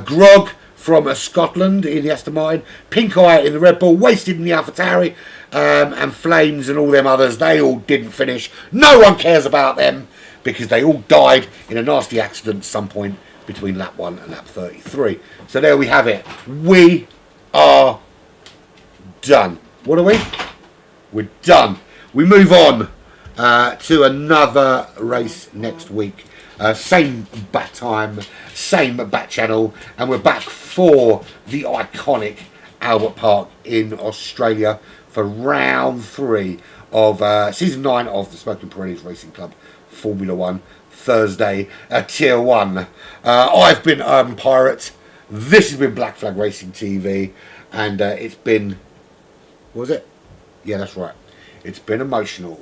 Grog from Scotland in the Aston Martin. Pink Eye in the Red Bull. Wasted in the AlphaTauri. And Flames and all them others, they all didn't finish. No one cares about them because they all died in a nasty accident at some point between lap 1 and lap 33. So there we have it. We are done. What are we? We're done. We move on to another race next week. Same bat time, same bat channel, and we're back for the iconic Albert Park in Australia for round 3 of season 9 of the Smoking Pirellis Racing Club Formula 1 Thursday Tier 1. I've been Urban Pirate. This has been Black Flag Racing TV, and it's been, what was it? Yeah, that's right. It's been emotional.